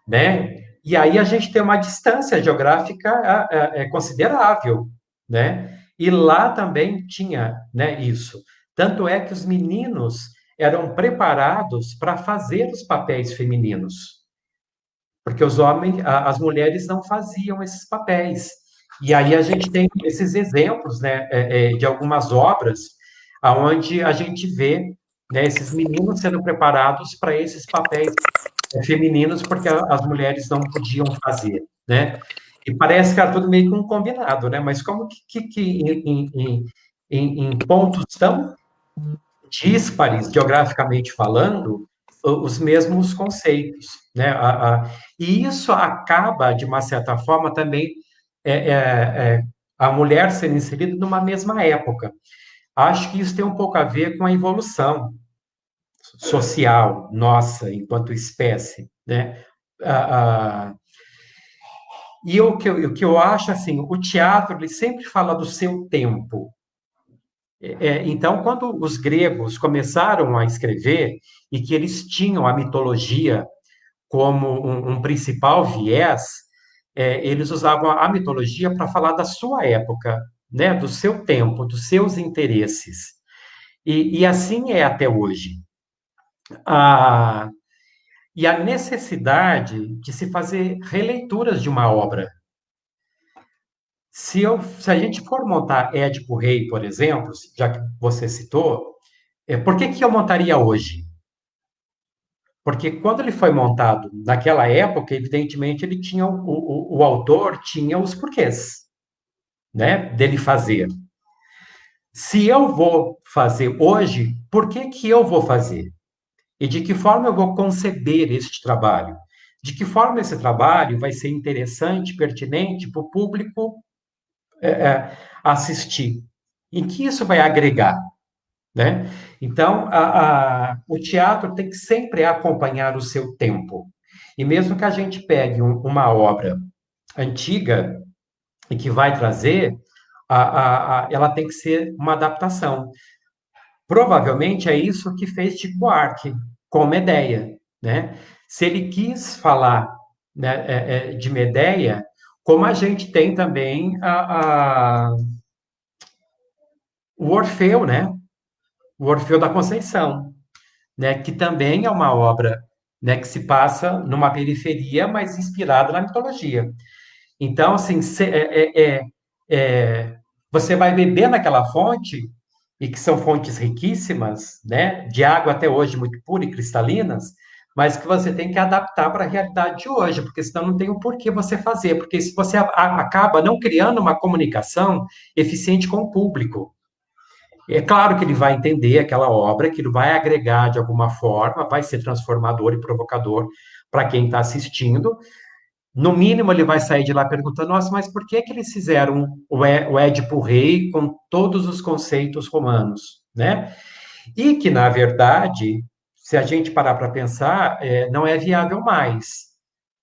né? E aí a gente tem uma distância geográfica considerável, né? E lá também tinha, né, isso. Tanto é que os meninos eram preparados para fazer os papéis femininos. porque os homens, as mulheres não faziam esses papéis. E aí a gente tem esses exemplos, né, de algumas obras onde a gente vê, né, esses meninos sendo preparados para esses papéis femininos, porque as mulheres não podiam fazer, né? E parece que era tudo meio que um combinado, né? Mas como que em pontos tão díspares, geograficamente falando, os mesmos conceitos, né? E isso acaba, de uma certa forma, também a mulher ser inserida numa mesma época. Acho que isso tem um pouco a ver com a evolução social nossa, enquanto espécie, né? E o que eu acho, assim, o teatro, ele sempre fala do seu tempo. Então, quando os gregos começaram a escrever, e que eles tinham a mitologia como um principal viés, eles usavam a mitologia para falar da sua época, né? Do seu tempo, dos seus interesses. E assim é até hoje. E a necessidade de se fazer releituras de uma obra. Se a gente for montar Édipo Rei, por exemplo, já que você citou, por que eu montaria hoje? Porque quando ele foi montado naquela época, evidentemente, ele tinha o autor tinha os porquês, né, dele fazer. Se eu vou fazer hoje, por que eu vou fazer? E de que forma eu vou conceber este trabalho? De que forma esse trabalho vai ser interessante, pertinente para o público assistir? Em que isso vai agregar? Né? Então, o teatro tem que sempre acompanhar o seu tempo. E mesmo que a gente pegue uma obra antiga e que vai trazer, ela tem que ser uma adaptação. Provavelmente é isso que fez Chico Buarque com Medéia, né? Se ele quis falar, né, de Medéia, como a gente tem também o Orfeu, né? O Orfeu da Conceição, né? Que também é uma obra, né, que se passa numa periferia, mas inspirada na mitologia. Então, assim, você vai beber naquela fonte, e que são fontes riquíssimas, né, de água até hoje muito pura e cristalinas, mas que você tem que adaptar para a realidade de hoje, porque senão não tem o porquê você fazer, porque se você acaba não criando uma comunicação eficiente com o público. É claro que ele vai entender aquela obra, que ele vai agregar de alguma forma, vai ser transformador e provocador para quem está assistindo. No mínimo, ele vai sair de lá perguntando: nossa, mas por que eles fizeram o Édipo Rei com todos os conceitos romanos, né? E que, na verdade, se a gente parar para pensar, não é viável mais.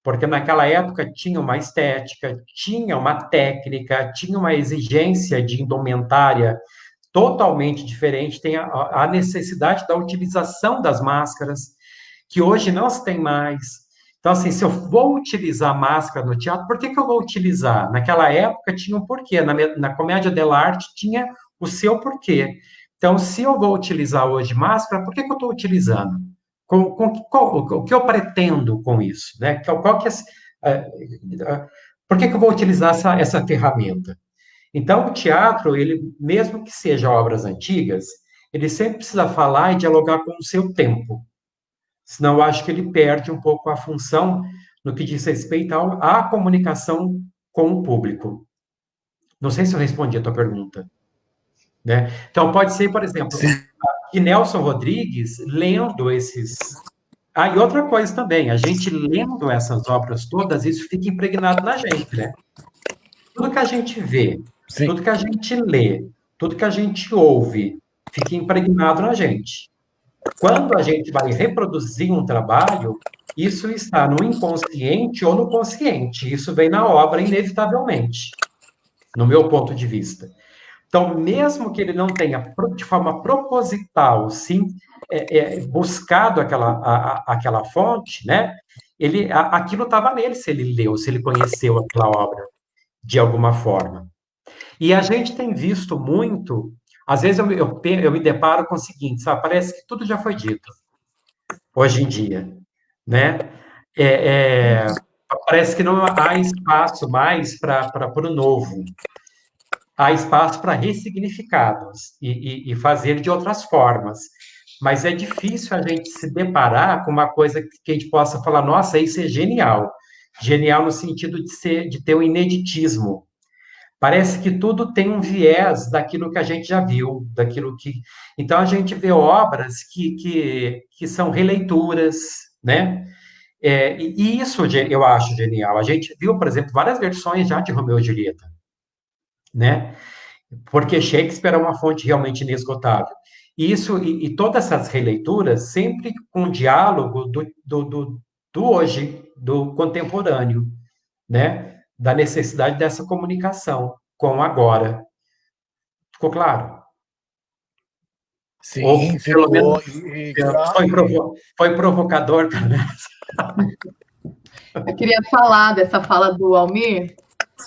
Porque naquela época tinha uma estética, tinha uma técnica, tinha uma exigência de indumentária totalmente diferente, tem a necessidade da utilização das máscaras, que hoje não se tem mais. Então, assim, se eu vou utilizar máscara no teatro, por que eu vou utilizar? Naquela época tinha um porquê, na comédia dell'arte tinha o seu porquê. Então, se eu vou utilizar hoje máscara, por que eu estou utilizando? O que eu pretendo com isso? Né? Por que eu vou utilizar essa ferramenta? Então, o teatro, ele, mesmo que seja obras antigas, ele sempre precisa falar e dialogar com o seu tempo. Senão, eu acho que ele perde um pouco a função no que diz respeito à comunicação com o público. Não sei se eu respondi a tua pergunta. Né? Então, pode ser, por exemplo, que Nelson Rodrigues, lendo esses... e outra coisa também, a gente lendo essas obras todas, isso fica impregnado na gente, né? Tudo que a gente vê, sim, tudo que a gente lê, tudo que a gente ouve, fica impregnado na gente. Quando a gente vai reproduzir um trabalho, isso está no inconsciente ou no consciente. Isso vem na obra, inevitavelmente, no meu ponto de vista. Então, mesmo que ele não tenha, de forma proposital, sim, buscado aquela fonte, né? Aquilo estava nele, se ele leu, se ele conheceu aquela obra de alguma forma. E a gente tem visto muito, às vezes eu me deparo com o seguinte, sabe, parece que tudo já foi dito, hoje em dia, né? parece que não há espaço mais para o novo. Há espaço para ressignificados e fazer de outras formas. Mas é difícil a gente se deparar com uma coisa que a gente possa falar, nossa, isso é genial. Genial no sentido de ter um ineditismo. Parece que tudo tem um viés daquilo que a gente já viu, daquilo que... Então, a gente vê obras que são releituras, né? E isso eu acho genial. A gente viu, por exemplo, várias versões já de Romeu e Julieta, né? Porque Shakespeare é uma fonte realmente inesgotável. E todas essas releituras, sempre com diálogo do hoje, do contemporâneo, né? Da necessidade dessa comunicação com o agora. Ficou claro? Sim, Ou, ficou. pelo menos, foi provocador, né? Eu queria falar dessa fala do Almir,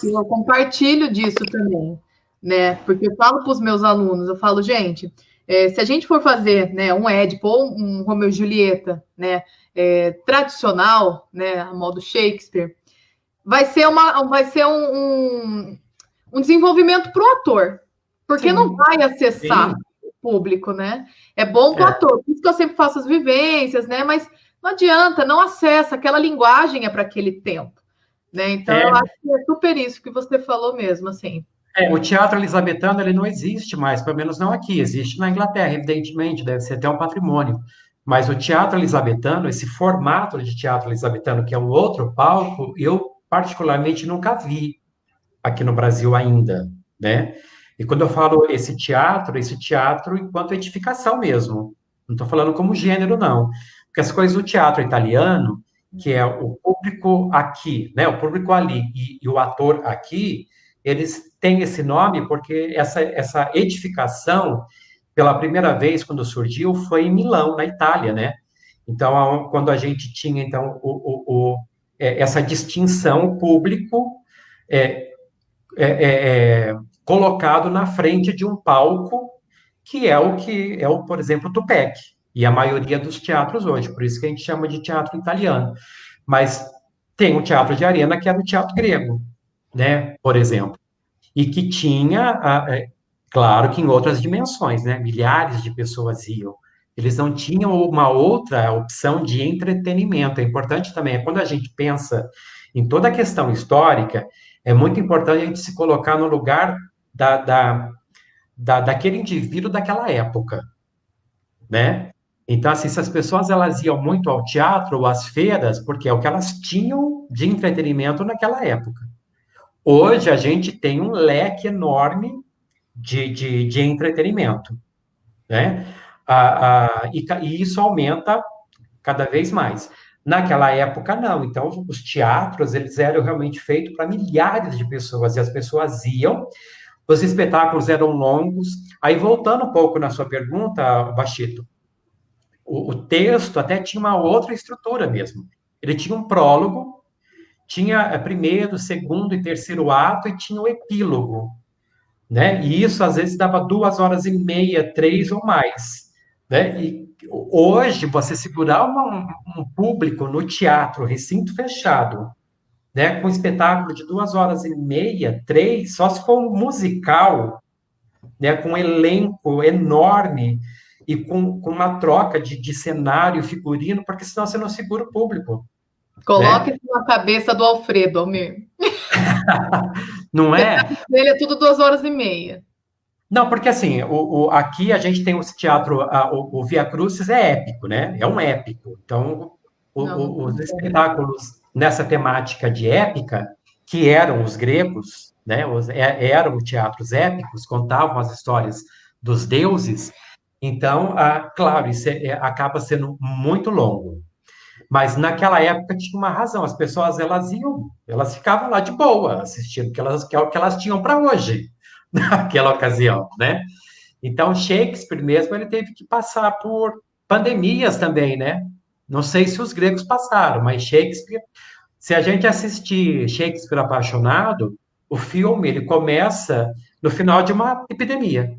e eu compartilho disso também, né? Porque eu falo para os meus alunos, eu falo, gente, se a gente for fazer, né, um Édipo ou um Romeu e Julieta, né, tradicional, né, a modo Shakespeare, vai ser um desenvolvimento para o ator, porque Sim. não vai acessar o público, né? É bom para o ator, por isso que eu sempre faço as vivências, né? Mas não adianta, não acessa, aquela linguagem é para aquele tempo, né? Então, eu acho que é super isso que você falou mesmo, assim. O teatro elisabetano, ele não existe mais, pelo menos não aqui, existe na Inglaterra, evidentemente, deve ser até um patrimônio, mas o teatro elisabetano, esse formato de teatro elisabetano, que é um outro palco, eu particularmente nunca vi aqui no Brasil ainda, né? E quando eu falo esse teatro enquanto edificação mesmo, não estou falando como gênero, não. Porque as coisas do teatro italiano, que é o público aqui, né? O público ali e o ator aqui, eles têm esse nome porque essa edificação, pela primeira vez, quando surgiu, foi em Milão, na Itália, né? Então, quando a gente tinha, então, essa distinção, o público colocado na frente de um palco, que é por exemplo, o Tupec, e a maioria dos teatros hoje, por isso que a gente chama de teatro italiano. Mas tem o teatro de arena, que era o teatro grego, né, por exemplo, e que tinha, claro que em outras dimensões, né, milhares de pessoas iam, eles não tinham uma outra opção de entretenimento. É importante também, quando a gente pensa em toda a questão histórica, é muito importante a gente se colocar no lugar daquele indivíduo daquela época, né? Então, assim, se as pessoas elas iam muito ao teatro ou às feiras, porque é o que elas tinham de entretenimento naquela época. Hoje, a gente tem um leque enorme de entretenimento, né? E isso aumenta cada vez mais. Naquela época, não. Então, os teatros, eles eram realmente feitos para milhares de pessoas, e as pessoas iam, os espetáculos eram longos. Aí, voltando um pouco na sua pergunta, Bachito, o texto até tinha uma outra estrutura mesmo. Ele tinha um prólogo, tinha primeiro, segundo e terceiro ato, e tinha o epílogo, né? E isso, às vezes, dava 2 horas e meia, 3 ou mais, né? E hoje, você segurar um público no teatro, recinto fechado, né, com um espetáculo de 2 horas e meia, 3, só se for um musical, né, com um elenco enorme e com uma troca de cenário, figurino, porque senão você não segura o público. Coloque isso na cabeça do Alfredo, Almir. Não é? Ele é tudo 2 horas e meia. Não, porque assim, aqui a gente tem esse teatro, o Via Crucis é épico, né? É um épico. Então, os espetáculos nessa temática de épica, que eram os gregos, né? Eram teatros épicos, contavam as histórias dos deuses. Então, claro, isso acaba sendo muito longo. Mas naquela época tinha uma razão, as pessoas elas ficavam lá de boa, assistindo, que é o que elas tinham para hoje, naquela ocasião, né? Então, Shakespeare mesmo, ele teve que passar por pandemias também, né? Não sei se os gregos passaram, mas Shakespeare, se a gente assistir Shakespeare Apaixonado, o filme, ele começa no final de uma epidemia,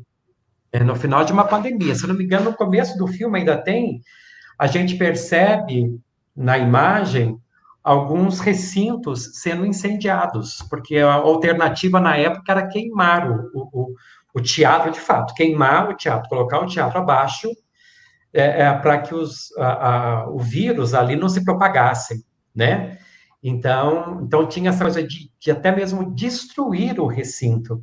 no final de uma pandemia. Se eu não me engano, no começo do filme ainda tem, a gente percebe na imagem alguns recintos sendo incendiados, porque a alternativa na época era queimar o teatro de fato, queimar o teatro, colocar o teatro abaixo, para que o vírus ali não se propagasse, né? Então tinha essa coisa de até mesmo destruir o recinto.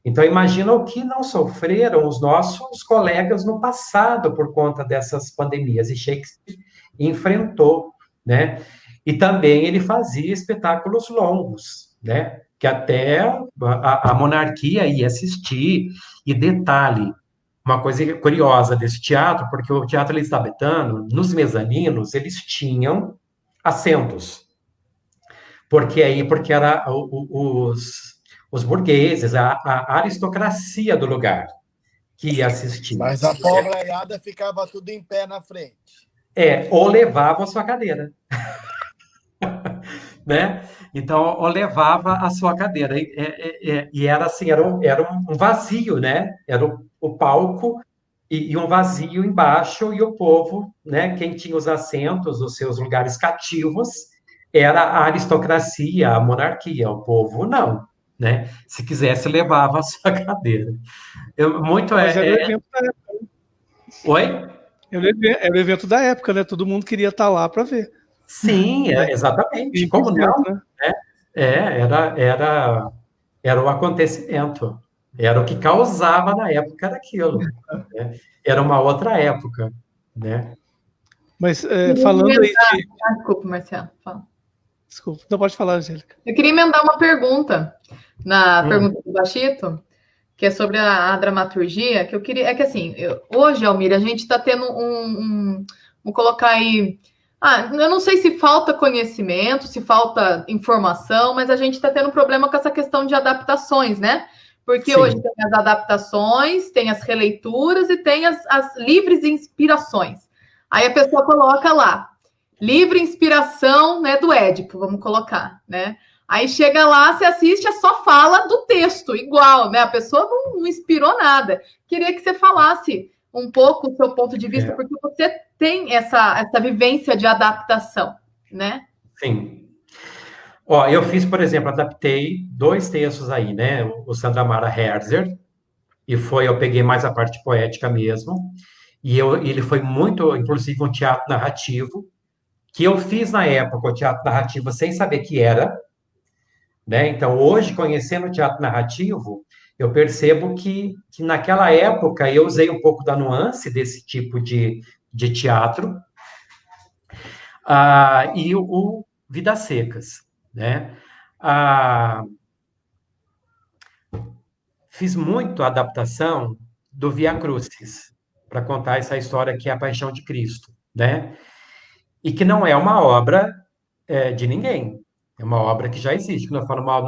Então, imagina o que não sofreram os nossos colegas no passado por conta dessas pandemias, e Shakespeare enfrentou, né? E também ele fazia espetáculos longos, né? Que até a monarquia ia assistir. E detalhe, uma coisa curiosa desse teatro, porque o Teatro Elisabetano, nos mezaninos, eles tinham assentos. Porque era os burgueses, a aristocracia do lugar que ia assistir. Mas a pobreada ficava tudo em pé na frente. Ou levava a sua cadeira. Né? Então, ou levava a sua cadeira. E era assim, era um vazio, né? Era o palco e um vazio embaixo, e o povo, né? Quem tinha os assentos, os seus lugares cativos, era a aristocracia, a monarquia. O povo não, né? Se quisesse, levava a sua cadeira. Mas era o evento da época. Oi? Era o evento da época, né? Todo mundo queria estar lá para ver. Sim, exatamente. Como não? Né? Era o acontecimento. Era o que causava na época daquilo. Né? Era uma outra época, né? Mas falando aí de... Desculpa, Marcelo. Fala. Desculpa, não pode falar, Angélica. Eu queria emendar uma pergunta na pergunta do Bachito, que é sobre a dramaturgia, que eu queria... É que assim, hoje, Almir, a gente está tendo vou colocar aí... eu não sei se falta conhecimento, se falta informação, mas a gente está tendo um problema com essa questão de adaptações, né? Porque Sim. Hoje tem as adaptações, tem as releituras e tem as livres inspirações. Aí a pessoa coloca lá, livre inspiração, né, do Édipo, vamos colocar, né? Aí chega lá, você assiste, só fala do texto, igual, né? A pessoa não inspirou nada. Queria que você falasse um pouco o seu ponto de vista, porque você tem essa vivência de adaptação, né? Sim. Eu fiz, por exemplo, adaptei 2 textos aí, né? O Sandra Mara Herzer, eu peguei mais a parte poética mesmo, e ele foi muito, inclusive, um teatro narrativo, que eu fiz na época o teatro narrativo sem saber que era, né? Então, hoje, conhecendo o teatro narrativo, eu percebo que naquela época eu usei um pouco da nuance desse tipo de teatro, e o Vidas Secas, né? Fiz muito a adaptação do Via Crucis, para contar essa história que é a Paixão de Cristo, né? E que não é uma obra de ninguém, é uma obra que já existe. Quando eu falo mal,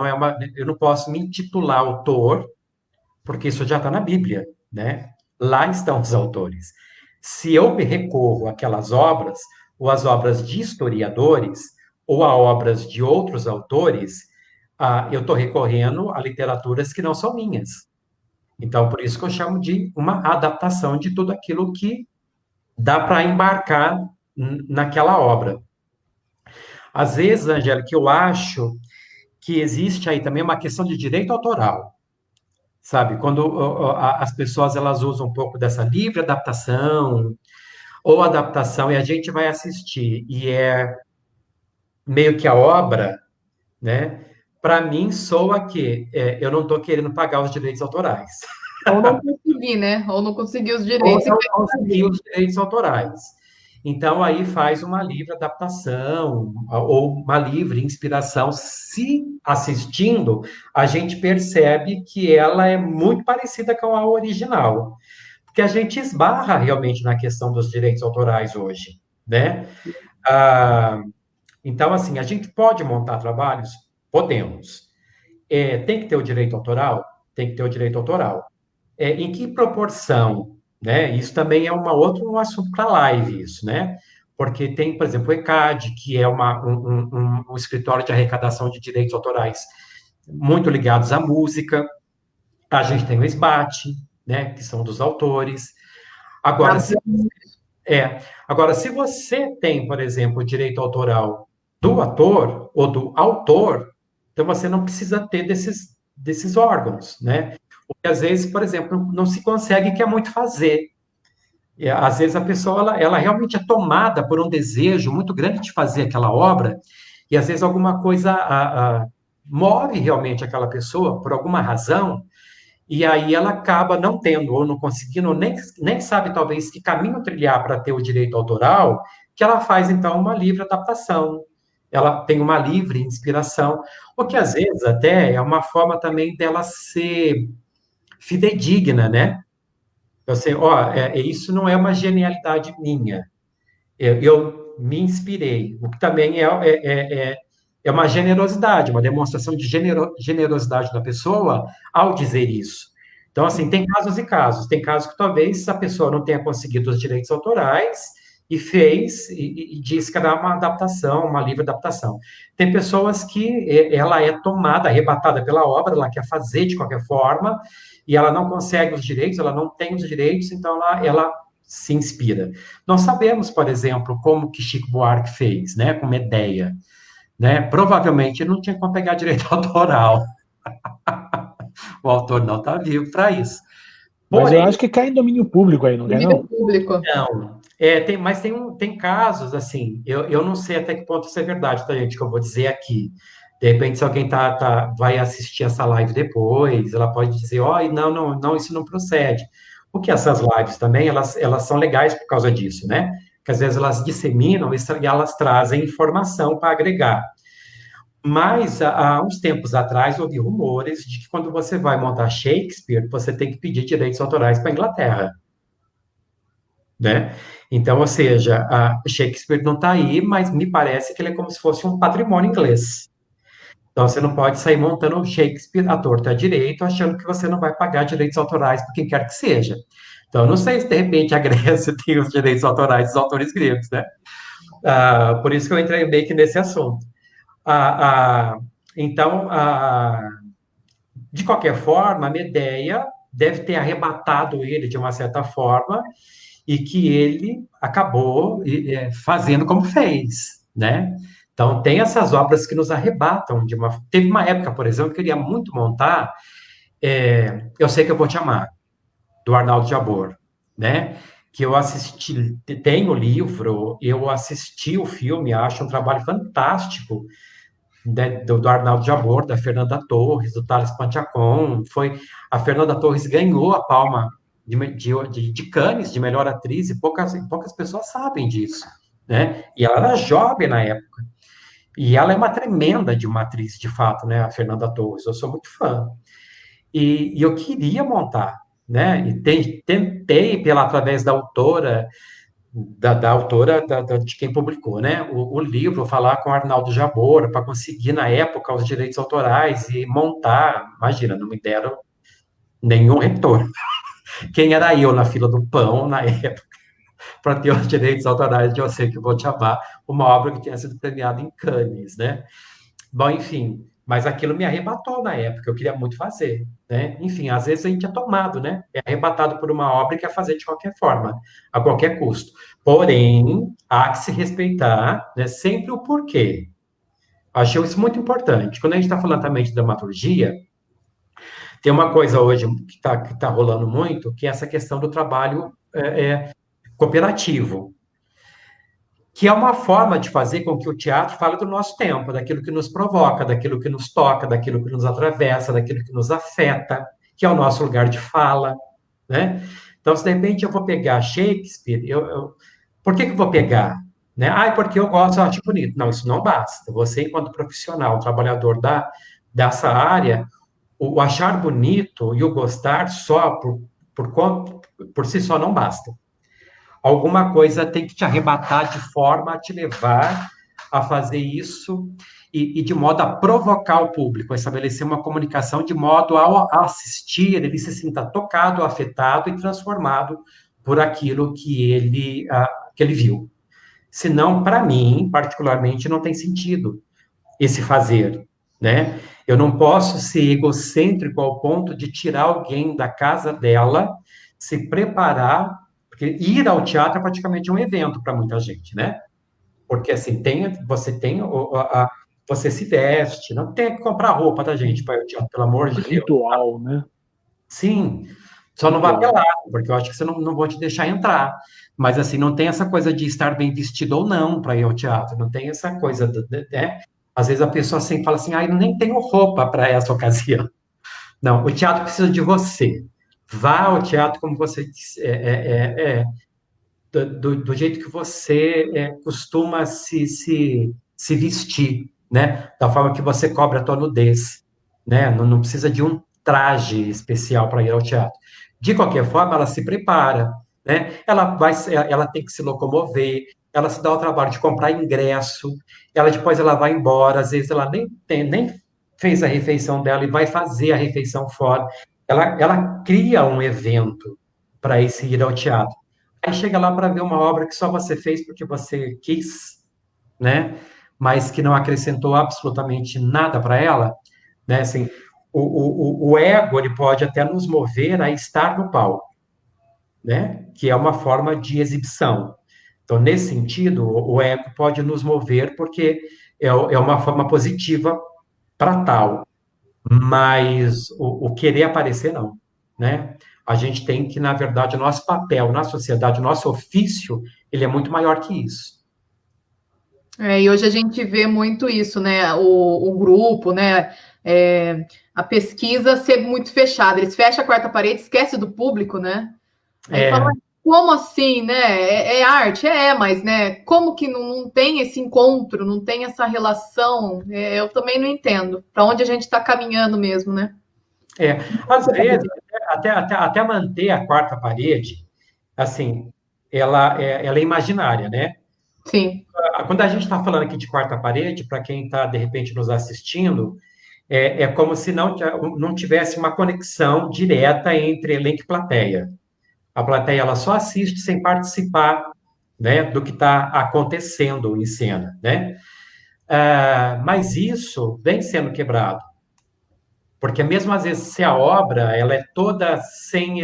eu não posso me intitular autor, porque isso já está na Bíblia, né? Lá estão os autores. Se eu me recorro àquelas obras, ou às obras de historiadores, ou a obras de outros autores, eu estou recorrendo a literaturas que não são minhas. Então, por isso que eu chamo de uma adaptação de tudo aquilo que dá para embarcar naquela obra. Às vezes, Angélica, eu acho que existe aí também uma questão de direito autoral. Sabe, quando as pessoas elas usam um pouco dessa livre adaptação, ou adaptação, e a gente vai assistir, e é meio que a obra, né? Para mim, soa que eu não estou querendo pagar os direitos autorais. Ou não consegui, né? Ou não consegui os direitos. Ou não consegui os direitos autorais. Então, aí faz uma livre adaptação, ou uma livre inspiração. Se assistindo, a gente percebe que ela é muito parecida com a original. Porque a gente esbarra realmente na questão dos direitos autorais hoje, né? Então, assim, a gente pode montar trabalhos? Podemos. Tem que ter o direito autoral? Tem que ter o direito autoral. Em que proporção? Né? Isso também é um assunto para live, isso, né? Porque tem, por exemplo, o ECAD, que é um escritório de arrecadação de direitos autorais muito ligados à música. A gente tem o SBAT, né? Que são dos autores. Agora, se você tem, por exemplo, o direito autoral do ator ou do autor, então você não precisa ter desses órgãos, né? Porque às vezes, por exemplo, não se consegue, quer muito fazer. E, às vezes a pessoa ela realmente é tomada por um desejo muito grande de fazer aquela obra, e às vezes alguma coisa move realmente aquela pessoa por alguma razão, e aí ela acaba não tendo, ou não conseguindo, ou nem sabe talvez que caminho trilhar para ter o direito autoral, que ela faz então uma livre adaptação. Ela tem uma livre inspiração, o que às vezes até é uma forma também dela ser fidedigna, né? Eu sei, ó, isso não é uma genialidade minha. Eu me inspirei, o que também é uma generosidade, uma demonstração de generosidade da pessoa ao dizer isso. Então, assim, tem casos e casos. Tem casos que talvez a pessoa não tenha conseguido os direitos autorais e fez e diz que era uma adaptação, uma livre adaptação. Tem pessoas que ela é tomada, arrebatada pela obra, ela quer fazer de qualquer forma e ela não consegue os direitos, ela não tem os direitos, então ela se inspira. Nós sabemos, por exemplo, como que Chico Buarque fez, né, com Medea, né? Provavelmente ele não tinha como pegar direito autoral. O autor não está vivo para isso. Mas eu acho que cai em domínio público aí, não é não? Domínio público. Não. Mas tem casos, assim, eu não sei até que ponto isso é verdade, tá, gente, que eu vou dizer aqui. De repente, se alguém vai assistir essa live depois, ela pode dizer, não, isso não procede. Porque essas lives também, elas são legais por causa disso, né? Que às vezes elas disseminam e elas trazem informação para agregar. Mas, há uns tempos atrás, houve rumores de que quando você vai montar Shakespeare, você tem que pedir direitos autorais para a Inglaterra, né? Então, ou seja, a Shakespeare não está aí, mas me parece que ele é como se fosse um patrimônio inglês. Então, você não pode sair montando Shakespeare à torta à direito, achando que você não vai pagar direitos autorais para quem quer que seja. Então, eu não sei se, de repente, a Grécia tem os direitos autorais dos autores gregos, né? Por isso que eu entrei meio que nesse assunto. Então, de qualquer forma, a Medea deve ter arrebatado ele de uma certa forma e que ele acabou fazendo como fez, né? Então, tem essas obras que nos arrebatam de uma... Teve uma época, por exemplo, que eu queria muito montar Eu Sei Que Eu Vou Te Amar, do Arnaldo Jabor, né? Que eu assisti, tem o livro, eu assisti o filme, acho um trabalho fantástico, né, do Arnaldo Jabor, da Fernanda Torres, do Thales Panchacon. A Fernanda Torres ganhou a Palma de Cannes, de melhor atriz, e poucas pessoas sabem disso, né? E ela era jovem na época. E ela é uma tremenda de uma atriz, de fato, né? A Fernanda Torres, eu sou muito fã. E eu queria montar, né? E tentei, através da autora, de quem publicou, né? O livro, falar com o Arnaldo Jabor, para conseguir, na época, os direitos autorais e montar. Imagina, não me deram nenhum retorno. Quem era eu na fila do pão, na época, para ter os direitos autorais de Eu Sei Que Eu Vou Te Amar, uma obra que tinha sido premiada em Cannes, né? Bom, enfim, mas aquilo me arrebatou na época, eu queria muito fazer, né? Enfim, às vezes a gente é tomado, né? É arrebatado por uma obra e quer fazer de qualquer forma, a qualquer custo. Porém, há que se respeitar, né, sempre o porquê. Achei isso muito importante. Quando a gente está falando também de dramaturgia, tem uma coisa hoje que tá rolando muito, que é essa questão do trabalho cooperativo, que é uma forma de fazer com que o teatro fale do nosso tempo, daquilo que nos provoca, daquilo que nos toca, daquilo que nos atravessa, daquilo que nos afeta, que é o nosso lugar de fala, né? Então, se de repente eu vou pegar Shakespeare, por que eu vou pegar? Né? Porque eu gosto, eu acho bonito. Não, isso não basta. Você, enquanto profissional, trabalhador dessa área, o achar bonito e o gostar só por si só não basta. Alguma coisa tem que te arrebatar de forma a te levar a fazer isso e de modo a provocar o público, a estabelecer uma comunicação de modo a assistir, ele se sinta tocado, afetado e transformado por aquilo que ele viu. Senão, para mim, particularmente, não tem sentido esse fazer, né? Eu não posso ser egocêntrico ao ponto de tirar alguém da casa dela, se preparar, porque ir ao teatro é praticamente um evento para muita gente, né? Porque, assim, você se veste, não tem que comprar roupa da gente para ir ao teatro, pelo amor de Deus. Ritual, né? Sim, só não vá pelado, porque eu acho que você não vou te deixar entrar. Mas, assim, não tem essa coisa de estar bem vestido ou não para ir ao teatro, não tem essa coisa, né? Às vezes a pessoa assim fala assim, eu nem tenho roupa para essa ocasião. Não, o teatro precisa de você. Vá ao teatro como você do jeito que você costuma se vestir, né? Da forma que você cobre a tua nudez, né? Não precisa de um traje especial para ir ao teatro. De qualquer forma, ela se prepara, né? Ela tem que se locomover, ela se dá o trabalho de comprar ingresso, depois ela vai embora, às vezes ela nem fez a refeição dela e vai fazer a refeição fora. Ela cria um evento para esse ir ao teatro. Aí chega lá para ver uma obra que só você fez porque você quis, né? Mas que não acrescentou absolutamente nada para ela, né? Assim, o ego ele pode até nos mover a estar no palco, né? Que é uma forma de exibição. Então, nesse sentido, o ego pode nos mover porque é uma forma positiva para tal, mas o querer aparecer não, né? A gente tem que, na verdade, o nosso papel na sociedade, o nosso ofício, ele é muito maior que isso. E hoje a gente vê muito isso, né? O grupo, né? A pesquisa ser muito fechada. Eles fecham a quarta parede, esquece do público, né? Aí fala, como assim, né? É arte? Mas, né? Como que não tem esse encontro, não tem essa relação? Eu também não entendo. Para onde a gente está caminhando mesmo, né? Às vezes, até manter a quarta parede, assim, ela é imaginária, né? Sim. Quando a gente está falando aqui de quarta parede, para quem está, de repente, nos assistindo, é como se não tivesse uma conexão direta entre elenco e plateia. A plateia ela só assiste sem participar, né, do que está acontecendo em cena, né? Mas isso vem sendo quebrado, porque mesmo às vezes se a obra ela é toda sem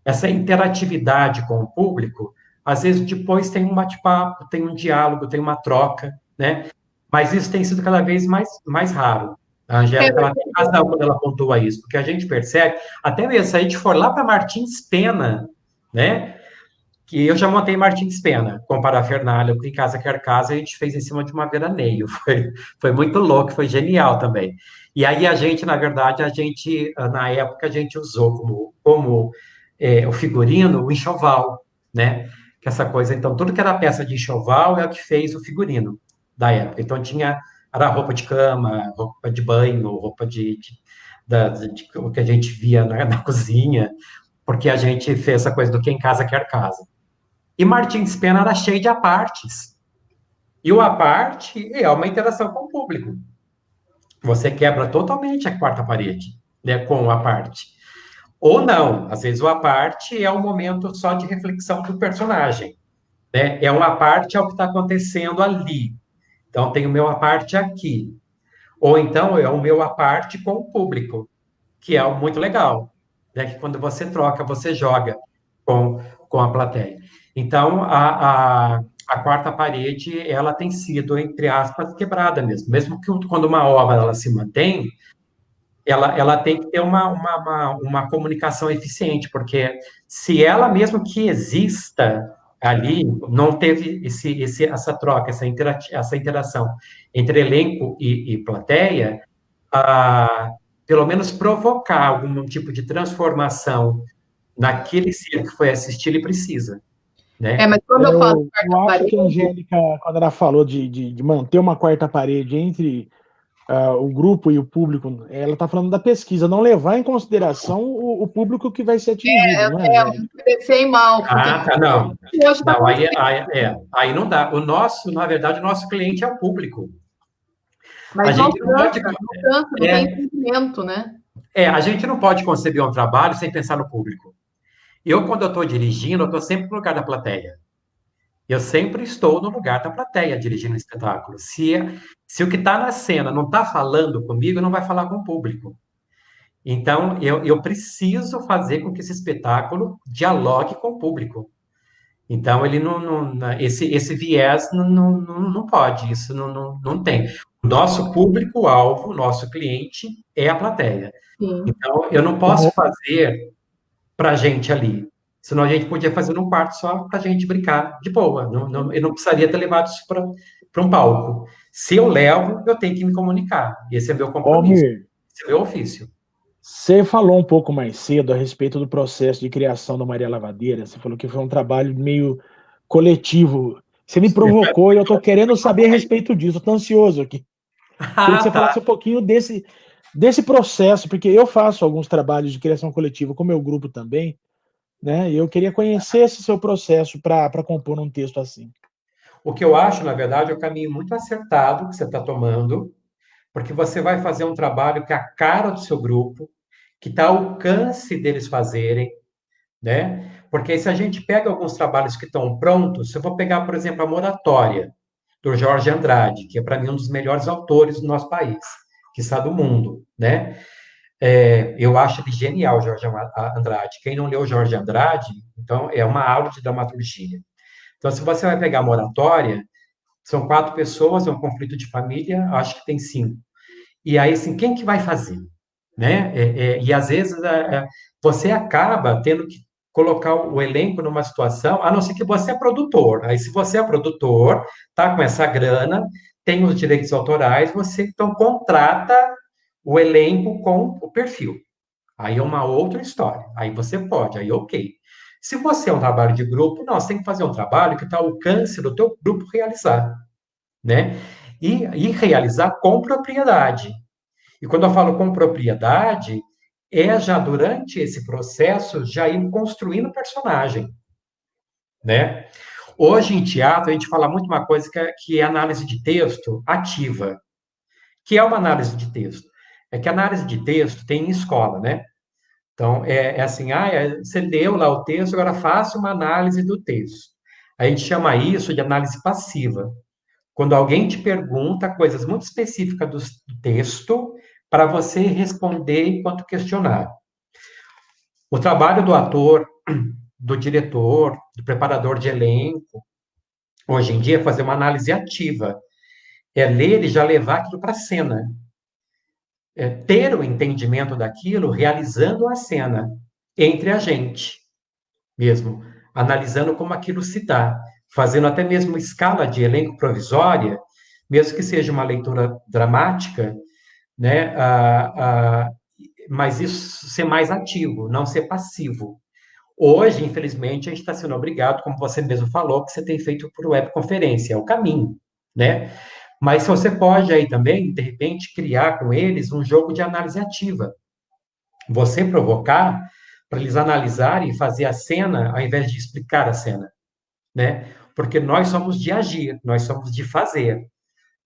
essa interatividade com o público, às vezes depois tem um bate-papo, tem um diálogo, tem uma troca, né? Mas isso tem sido cada vez mais raro. A Angélica ela tem razão quando ela pontua isso, porque a gente percebe, até mesmo se a gente for lá para Martins Pena, né? Que eu já montei Martins Pena com parafernália, Em Casa Quer Casa, a gente fez em cima de uma veraneio. Foi muito louco, foi genial também. E aí a gente, na verdade, na época, a gente usou como o figurino, o enxoval, né? Que essa coisa, então, tudo que era peça de enxoval é o que fez o figurino da época. Então, era roupa de cama, roupa de banho, roupa o que a gente via na cozinha, porque a gente fez essa coisa do Quem Casa Quer Casa. E Martins Pena era cheio de apartes. E o aparte é uma interação com o público. Você quebra totalmente a quarta parede, né, com o aparte. Ou não, às vezes o aparte é um momento só de reflexão do personagem, né? É uma parte ao que está acontecendo ali. Então, tem o meu aparte aqui. Ou então, é o meu aparte com o público, que é muito legal, né? Que quando você troca, você joga com a plateia. Então, a quarta parede, ela tem sido, entre aspas, quebrada mesmo. Mesmo que quando uma obra ela se mantém, ela tem que ter uma comunicação eficiente, porque se ela mesmo que exista ali, não teve essa troca, essa interação entre elenco e plateia, pelo menos provocar algum tipo de transformação naquele ser que foi assistir, ele precisa. Né? Mas quando eu falo eu acho que a Angélica, quando ela falou de manter uma quarta parede entre o grupo e o público, ela está falando da pesquisa, não levar em consideração o público que vai ser atingido, não é? Pensei mal. Não. Aí não dá. Na verdade, o nosso cliente é o público. Mas não tem entendimento, né? A gente não pode conceber um trabalho sem pensar no público. Quando eu estou dirigindo, eu estou sempre no lugar da plateia. Eu sempre estou no lugar da plateia dirigindo o espetáculo. Se o que está na cena não está falando comigo, não vai falar com o público. Então, eu preciso fazer com que esse espetáculo dialogue com o público. Então, ele esse viés não pode, isso não tem. O nosso público-alvo, o nosso cliente é a plateia. Sim. Então, eu não posso fazer para a gente ali. Senão a gente podia fazer num quarto só para a gente brincar de boa. Eu não precisaria ter levado isso para um palco. Se eu levo, eu tenho que me comunicar. Esse é meu compromisso. Esse é meu ofício. Você falou um pouco mais cedo a respeito do processo de criação da Maria Lavadeira. Você falou que foi um trabalho meio coletivo. Você me provocou e eu estou querendo saber a respeito disso. Estou ansioso aqui. Queria que você falasse um pouquinho desse processo, porque eu faço alguns trabalhos de criação coletiva com o meu grupo também, né? E eu queria conhecer esse seu processo para compor um texto assim. O que eu acho, na verdade, é o caminho muito acertado que você está tomando, porque você vai fazer um trabalho que é a cara do seu grupo, que está ao alcance deles fazerem, né? Porque se a gente pega alguns trabalhos que estão prontos, se eu vou pegar, por exemplo, a Moratória, do Jorge Andrade, que é para mim um dos melhores autores do nosso país, que está do mundo, né? Eu acho ele genial, Jorge Andrade. Quem não leu Jorge Andrade, então é uma aula de dramaturgia. Então, se você vai pegar a Moratória, são 4 pessoas, é um conflito de família, acho que tem 5. E aí, assim, quem que vai fazer? Né? E às vezes você acaba tendo que colocar o elenco numa situação, a não ser que você é produtor. Aí, se você é produtor, tá com essa grana, tem os direitos autorais, você então contrata o elenco com o perfil. Aí é uma outra história. Aí você pode, aí ok. Se você é um trabalho de grupo, não, você tem que fazer um trabalho que está ao alcance do teu grupo realizar, né? E realizar com propriedade. E quando eu falo com propriedade, é já durante esse processo já ir construindo o personagem, né? Hoje em teatro a gente fala muito uma coisa que é análise de texto ativa, que é uma análise de texto. É que a análise de texto tem em escola, né? Então, assim, você leu lá o texto, agora faça uma análise do texto. A gente chama isso de análise passiva. Quando alguém te pergunta coisas muito específicas do texto, para você responder enquanto questionar. O trabalho do ator, do diretor, do preparador de elenco, hoje em dia, é fazer uma análise ativa. É ler e já levar aquilo para a cena. É ter o entendimento daquilo realizando a cena entre a gente mesmo, analisando como aquilo se dá, fazendo até mesmo escala de elenco provisória, mesmo que seja uma leitura dramática, né? Mas isso ser mais ativo, não ser passivo. Hoje, infelizmente, a gente está sendo obrigado, como você mesmo falou, que você tem feito por webconferência, é o caminho, né? Mas você pode aí também, de repente, criar com eles um jogo de análise ativa. Você provocar para eles analisarem e fazer a cena ao invés de explicar a cena, né? Porque nós somos de agir, nós somos de fazer,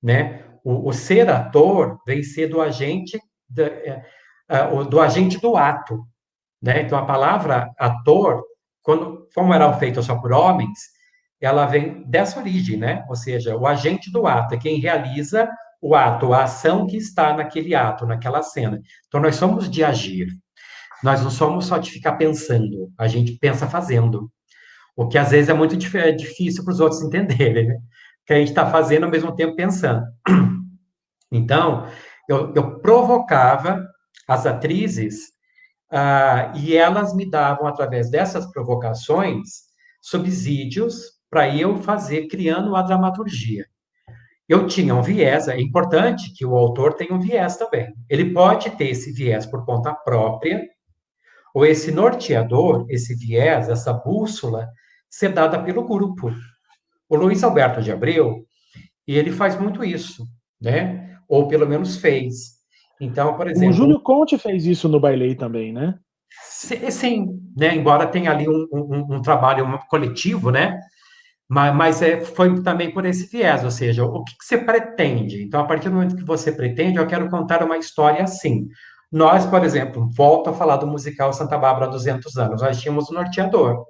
né? O ser ator vem ser do agente do agente do ato, né? Então a palavra ator, como era feita só por homens, ela vem dessa origem, né? Ou seja, o agente do ato é quem realiza o ato, a ação que está naquele ato, naquela cena. Então nós somos de agir. Nós não somos só de ficar pensando, a gente pensa fazendo. O que às vezes é muito difícil para os outros entenderem, né? Que a gente está fazendo ao mesmo tempo pensando. Então, eu provocava as atrizes e elas me davam, através dessas provocações, subsídios para eu fazer, criando a dramaturgia. Eu tinha um viés, é importante que o autor tenha um viés também. Ele pode ter esse viés por conta própria, ou esse norteador, esse viés, essa bússola, ser dada pelo grupo. O Luiz Alberto de Abreu, ele faz muito isso, né? Ou pelo menos fez. Então, por exemplo... O Júlio Conte fez isso no Bailey também, né? Sim, né? Embora tenha ali um trabalho coletivo, né? Mas foi também por esse viés, ou seja, o que você pretende? Então, a partir do momento que você pretende, eu quero contar uma história assim. Nós, por exemplo, volto a falar do musical Santa Bárbara há 200 anos, nós tínhamos o Norteador.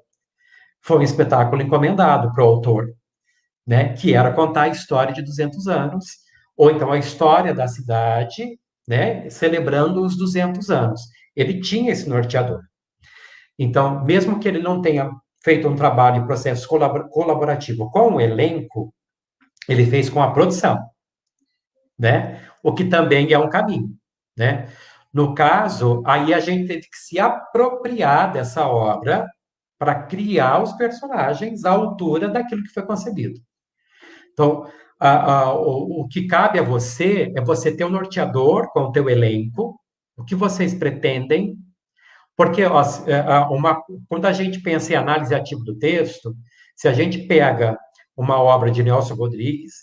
Foi um espetáculo encomendado para o autor, né? Que era contar a história de 200 anos, ou então a história da cidade, né? Celebrando os 200 anos. Ele tinha esse norteador. Então, mesmo que ele não tenha feito um trabalho de processo colaborativo com o elenco, ele fez com a produção, né? O que também é um caminho, né? No caso, aí a gente teve que se apropriar dessa obra para criar os personagens à altura daquilo que foi concebido. Então, o que cabe a você é você ter um norteador com o teu elenco, o que vocês pretendem, porque quando a gente pensa em análise ativa do texto, se a gente pega uma obra de Nelson Rodrigues,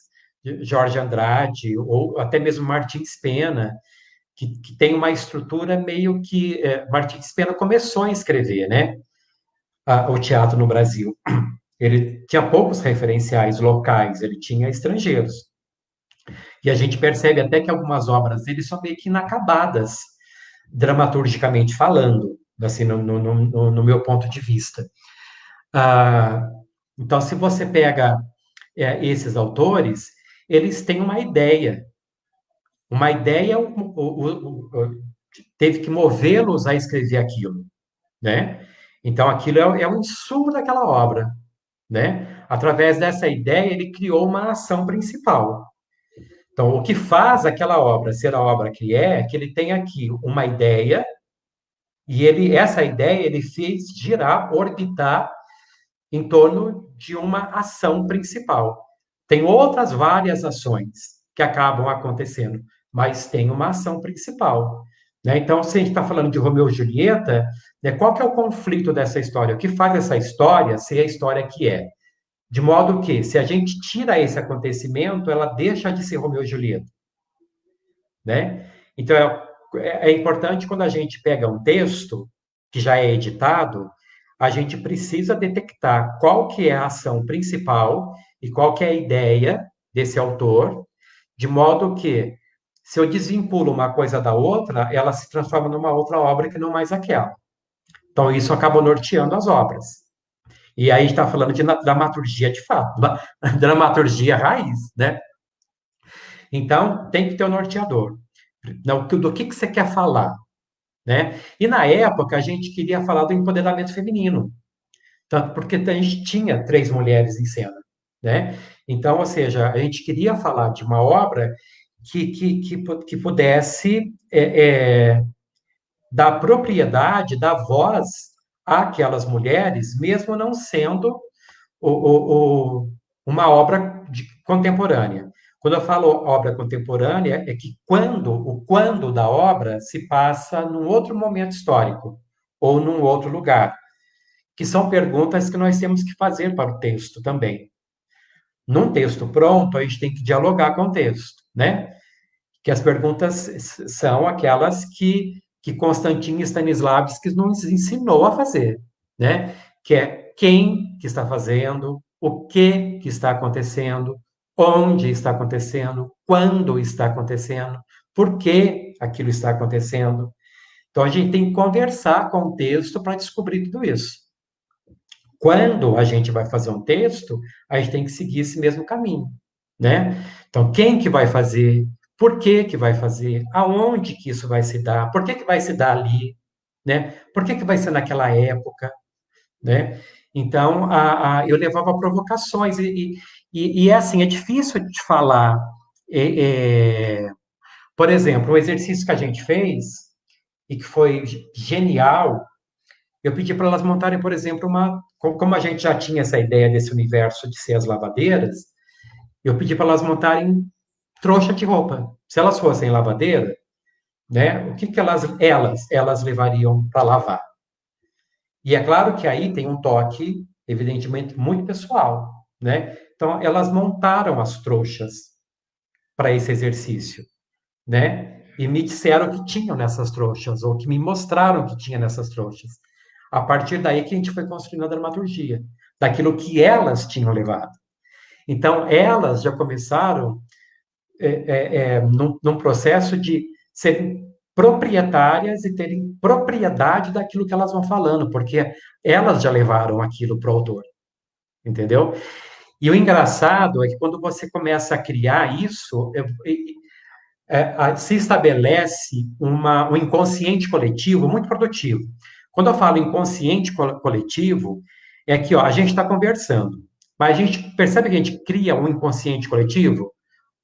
de Jorge Andrade, ou até mesmo Martins Pena, que tem uma estrutura meio que... Martins Pena começou a escrever, né? O teatro no Brasil. Ele tinha poucos referenciais locais, ele tinha estrangeiros. E a gente percebe até que algumas obras dele são meio que inacabadas, dramaturgicamente falando, assim, no meu ponto de vista. Então, se você pega esses autores, eles têm uma ideia. Uma ideia teve que movê-los a escrever aquilo, né? Então, aquilo é um insumo daquela obra, né? Através dessa ideia, ele criou uma ação principal. Então, o que faz aquela obra ser a obra que que ele tem aqui uma ideia, e essa ideia ele fez girar, orbitar em torno de uma ação principal. Tem outras várias ações que acabam acontecendo, mas tem uma ação principal, né? Então, se a gente está falando de Romeu e Julieta, né, qual que é o conflito dessa história? O que faz essa história ser a história que é? De modo que, se a gente tira esse acontecimento, ela deixa de ser Romeu e Julieta, né? Então, é importante quando a gente pega um texto que já é editado, a gente precisa detectar qual que é a ação principal e qual que é a ideia desse autor, de modo que, se eu desvinculo uma coisa da outra, ela se transforma numa outra obra que não mais aquela. Então, isso acaba norteando as obras. E aí a gente está falando de dramaturgia de fato, dramaturgia raiz, né? Então, tem que ter um norteador. Do que você quer falar, né? E na época, a gente queria falar do empoderamento feminino, tanto porque a gente tinha 3 mulheres em cena, né? Então, ou seja, a gente queria falar de uma obra que pudesse dar propriedade, dar voz àquelas mulheres, mesmo não sendo uma obra contemporânea. Quando eu falo obra contemporânea, é que o quando da obra se passa num outro momento histórico, ou num outro lugar, que são perguntas que nós temos que fazer para o texto também. Num texto pronto, a gente tem que dialogar com o texto, né? Que as perguntas são aquelas que Konstantin Stanislavski nos ensinou a fazer, né? Que é quem que está fazendo, o que está acontecendo, onde está acontecendo, quando está acontecendo, por que aquilo está acontecendo. Então, a gente tem que conversar com o texto para descobrir tudo isso. Quando a gente vai fazer um texto, a gente tem que seguir esse mesmo caminho, né? Então, quem que vai fazer, por que vai fazer, aonde que isso vai se dar, por que vai se dar ali, né? Por que vai ser naquela época, né? Então, eu levava provocações e assim, é difícil de falar. Por exemplo, um exercício que a gente fez e que foi genial, eu pedi para elas montarem, por exemplo, como a gente já tinha essa ideia desse universo de ser as lavadeiras, eu pedi para elas montarem trouxa de roupa. Se elas fossem lavadeira, né, o que elas levariam para lavar? E é claro que aí tem um toque, evidentemente, muito pessoal, né? Então, elas montaram as trouxas para esse exercício, né? E me disseram que tinham nessas trouxas, ou que me mostraram que tinha nessas trouxas. A partir daí que a gente foi construindo a dramaturgia, daquilo que elas tinham levado. Então, elas já começaram num processo de serem proprietárias e terem propriedade daquilo que elas vão falando, porque elas já levaram aquilo para o autor, entendeu? E o engraçado é que quando você começa a criar isso, se estabelece um inconsciente coletivo muito produtivo. Quando eu falo inconsciente coletivo, é que, ó, a gente está conversando, mas a gente percebe que a gente cria um inconsciente coletivo,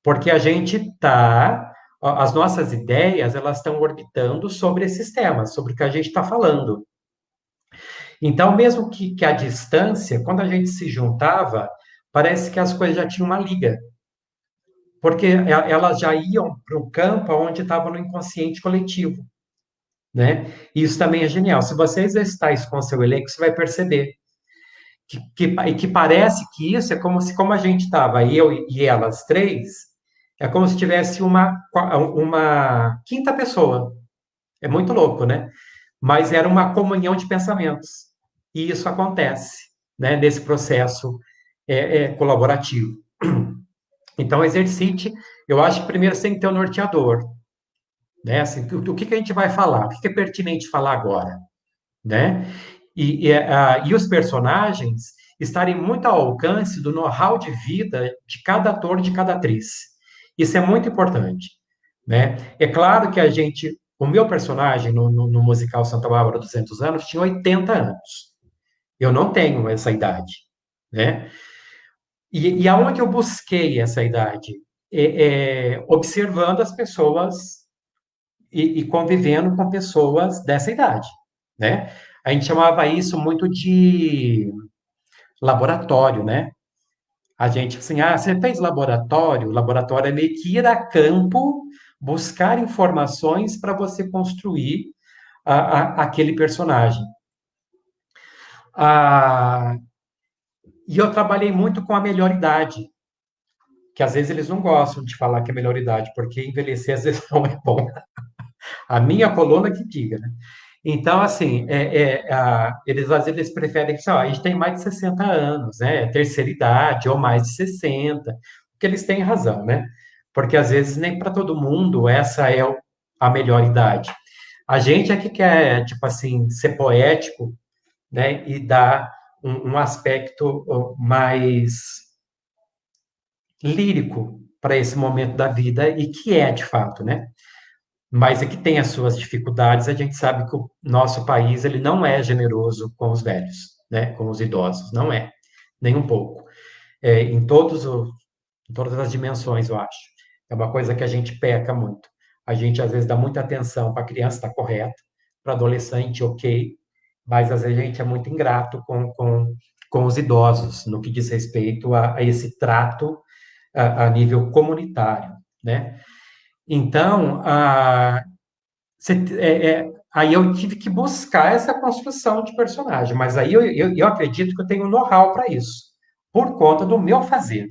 porque a gente está, as nossas ideias, elas estão orbitando sobre esses temas, sobre o que a gente está falando. Então, mesmo que a distância, quando a gente se juntava, parece que as coisas já tinham uma liga, porque elas já iam para o campo onde estava no inconsciente coletivo, né? E isso também é genial. Se você exercitar isso com o seu elenco, você vai perceber que parece que isso é como a gente estava, eu e elas três, é como se tivesse uma quinta pessoa. É muito louco, né? Mas era uma comunhão de pensamentos. E isso acontece, né, nesse processo colaborativo. Então, exercite, eu acho que primeiro você tem que ter um norteador. Né? Assim, o que a gente vai falar? O que é pertinente falar agora? Né? E os personagens estarem muito ao alcance do know-how de vida de cada ator, de cada atriz. Isso é muito importante. Né? É claro que o meu personagem no musical Santa Bárbara 200 anos tinha 80 anos. Eu não tenho essa idade. Né? E aonde eu busquei essa idade? Observando as pessoas e convivendo com pessoas dessa idade, né? A gente chamava isso muito de laboratório, né? A gente, assim, você fez laboratório? Laboratório é meio que ir a campo, buscar informações para você construir aquele personagem. E eu trabalhei muito com a melhor idade, que às vezes eles não gostam de falar que é melhor idade, porque envelhecer às vezes não é bom. A minha coluna que diga, né? Então, assim, eles às vezes preferem que a gente tem mais de 60 anos, né? Terceira idade, ou mais de 60, porque eles têm razão, né? Porque às vezes nem para todo mundo essa é a melhor idade. A gente é que quer, tipo assim, ser poético, né? E dar um aspecto mais lírico para esse momento da vida, e que é de fato, né? Mas é que tem as suas dificuldades. A gente sabe que o nosso país ele não é generoso com os velhos, né? Com os idosos, não é, nem um pouco. Em todas as dimensões, eu acho. É uma coisa que a gente peca muito. A gente, às vezes, dá muita atenção para a criança, está correta, para adolescente, ok, mas, às vezes, a gente é muito ingrato com os idosos, no que diz respeito a esse trato a nível comunitário, né? Então, aí eu tive que buscar essa construção de personagem, mas aí eu acredito que eu tenho know-how para isso, por conta do meu fazer,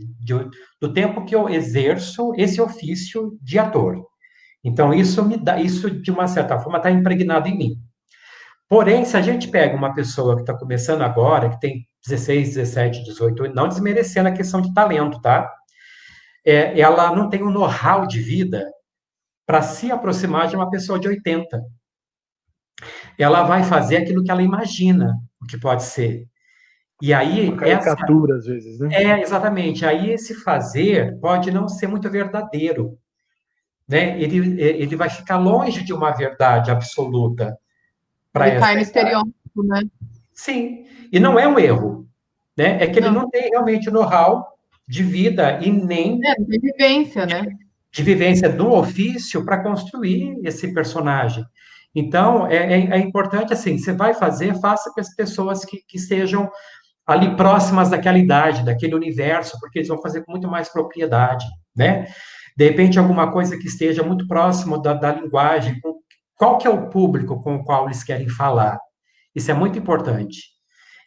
do tempo que eu exerço esse ofício de ator. Então, isso de uma certa forma está impregnado em mim. Porém, se a gente pega uma pessoa que está começando agora, que tem 16, 17, 18, não desmerecendo a questão de talento, tá? Ela não tem um know-how de vida para se aproximar de uma pessoa de 80. Ela vai fazer aquilo que ela imagina o que pode ser. E aí, uma caricatura, às vezes, né? Exatamente. Aí esse fazer pode não ser muito verdadeiro, né? Ele vai ficar longe de uma verdade absoluta para essa. Ele cai no estereótipo, né? Sim. E não é um erro, né? É que ele não tem realmente know-how de vida e nem de vivência, né? De vivência do ofício para construir esse personagem. Então, é importante, assim, você vai fazer, faça com as pessoas que estejam ali próximas daquela idade, daquele universo, porque eles vão fazer com muito mais propriedade, né? De repente, alguma coisa que esteja muito próximo da linguagem, qual que é o público com o qual eles querem falar? Isso é muito importante.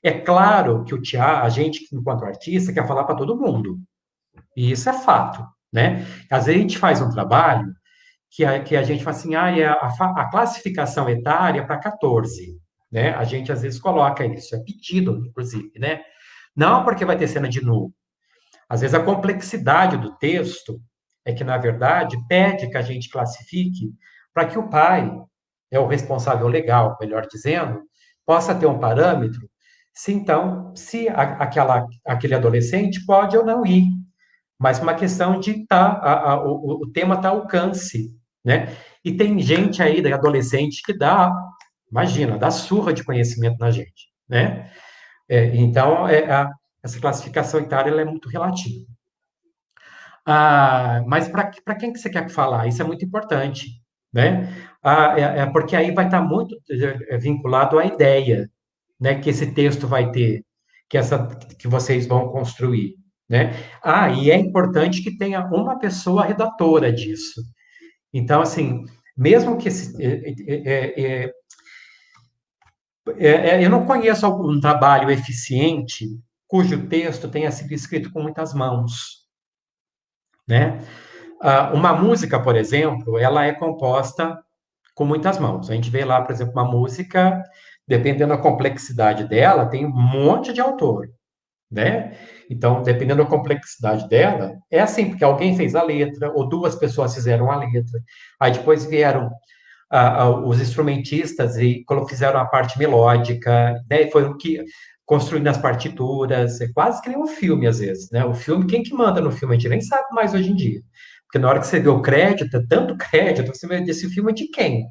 É claro que a gente, enquanto artista, quer falar para todo mundo. E isso é fato, né? Às vezes a gente faz um trabalho que a gente fala assim, a classificação etária para 14, né? A gente às vezes coloca isso, é pedido, inclusive, né? Não porque vai ter cena de nu. Às vezes a complexidade do texto é que, na verdade, pede que a gente classifique para que o pai, o responsável legal, melhor dizendo, possa ter um parâmetro, se aquele adolescente pode ou não ir. Mas uma questão de o tema está ao alcance, né? E tem gente aí, adolescente, que imagina, dá surra de conhecimento na gente, né? Então, essa classificação etária ela é muito relativa. Mas para quem que você quer falar? Isso é muito importante, né? Porque aí vai estar muito vinculado à ideia, né, que esse texto vai ter, que vocês vão construir, né? E é importante que tenha uma pessoa redatora disso. Então, assim, mesmo que eu não conheço algum trabalho eficiente cujo texto tenha sido escrito com muitas mãos, né? Uma música, por exemplo, ela é composta com muitas mãos. A gente vê lá, por exemplo, uma música, dependendo da complexidade dela, tem um monte de autor, né? Então, dependendo da complexidade dela, é assim, porque alguém fez a letra, ou duas pessoas fizeram a letra, aí depois vieram os instrumentistas e fizeram a parte melódica, né? Foi o que construindo as partituras, é quase que nem um filme, às vezes, né? O filme, quem que manda no filme, a gente nem sabe mais hoje em dia. Porque na hora que você vê o crédito, é tanto crédito, você vê desse filme de quem?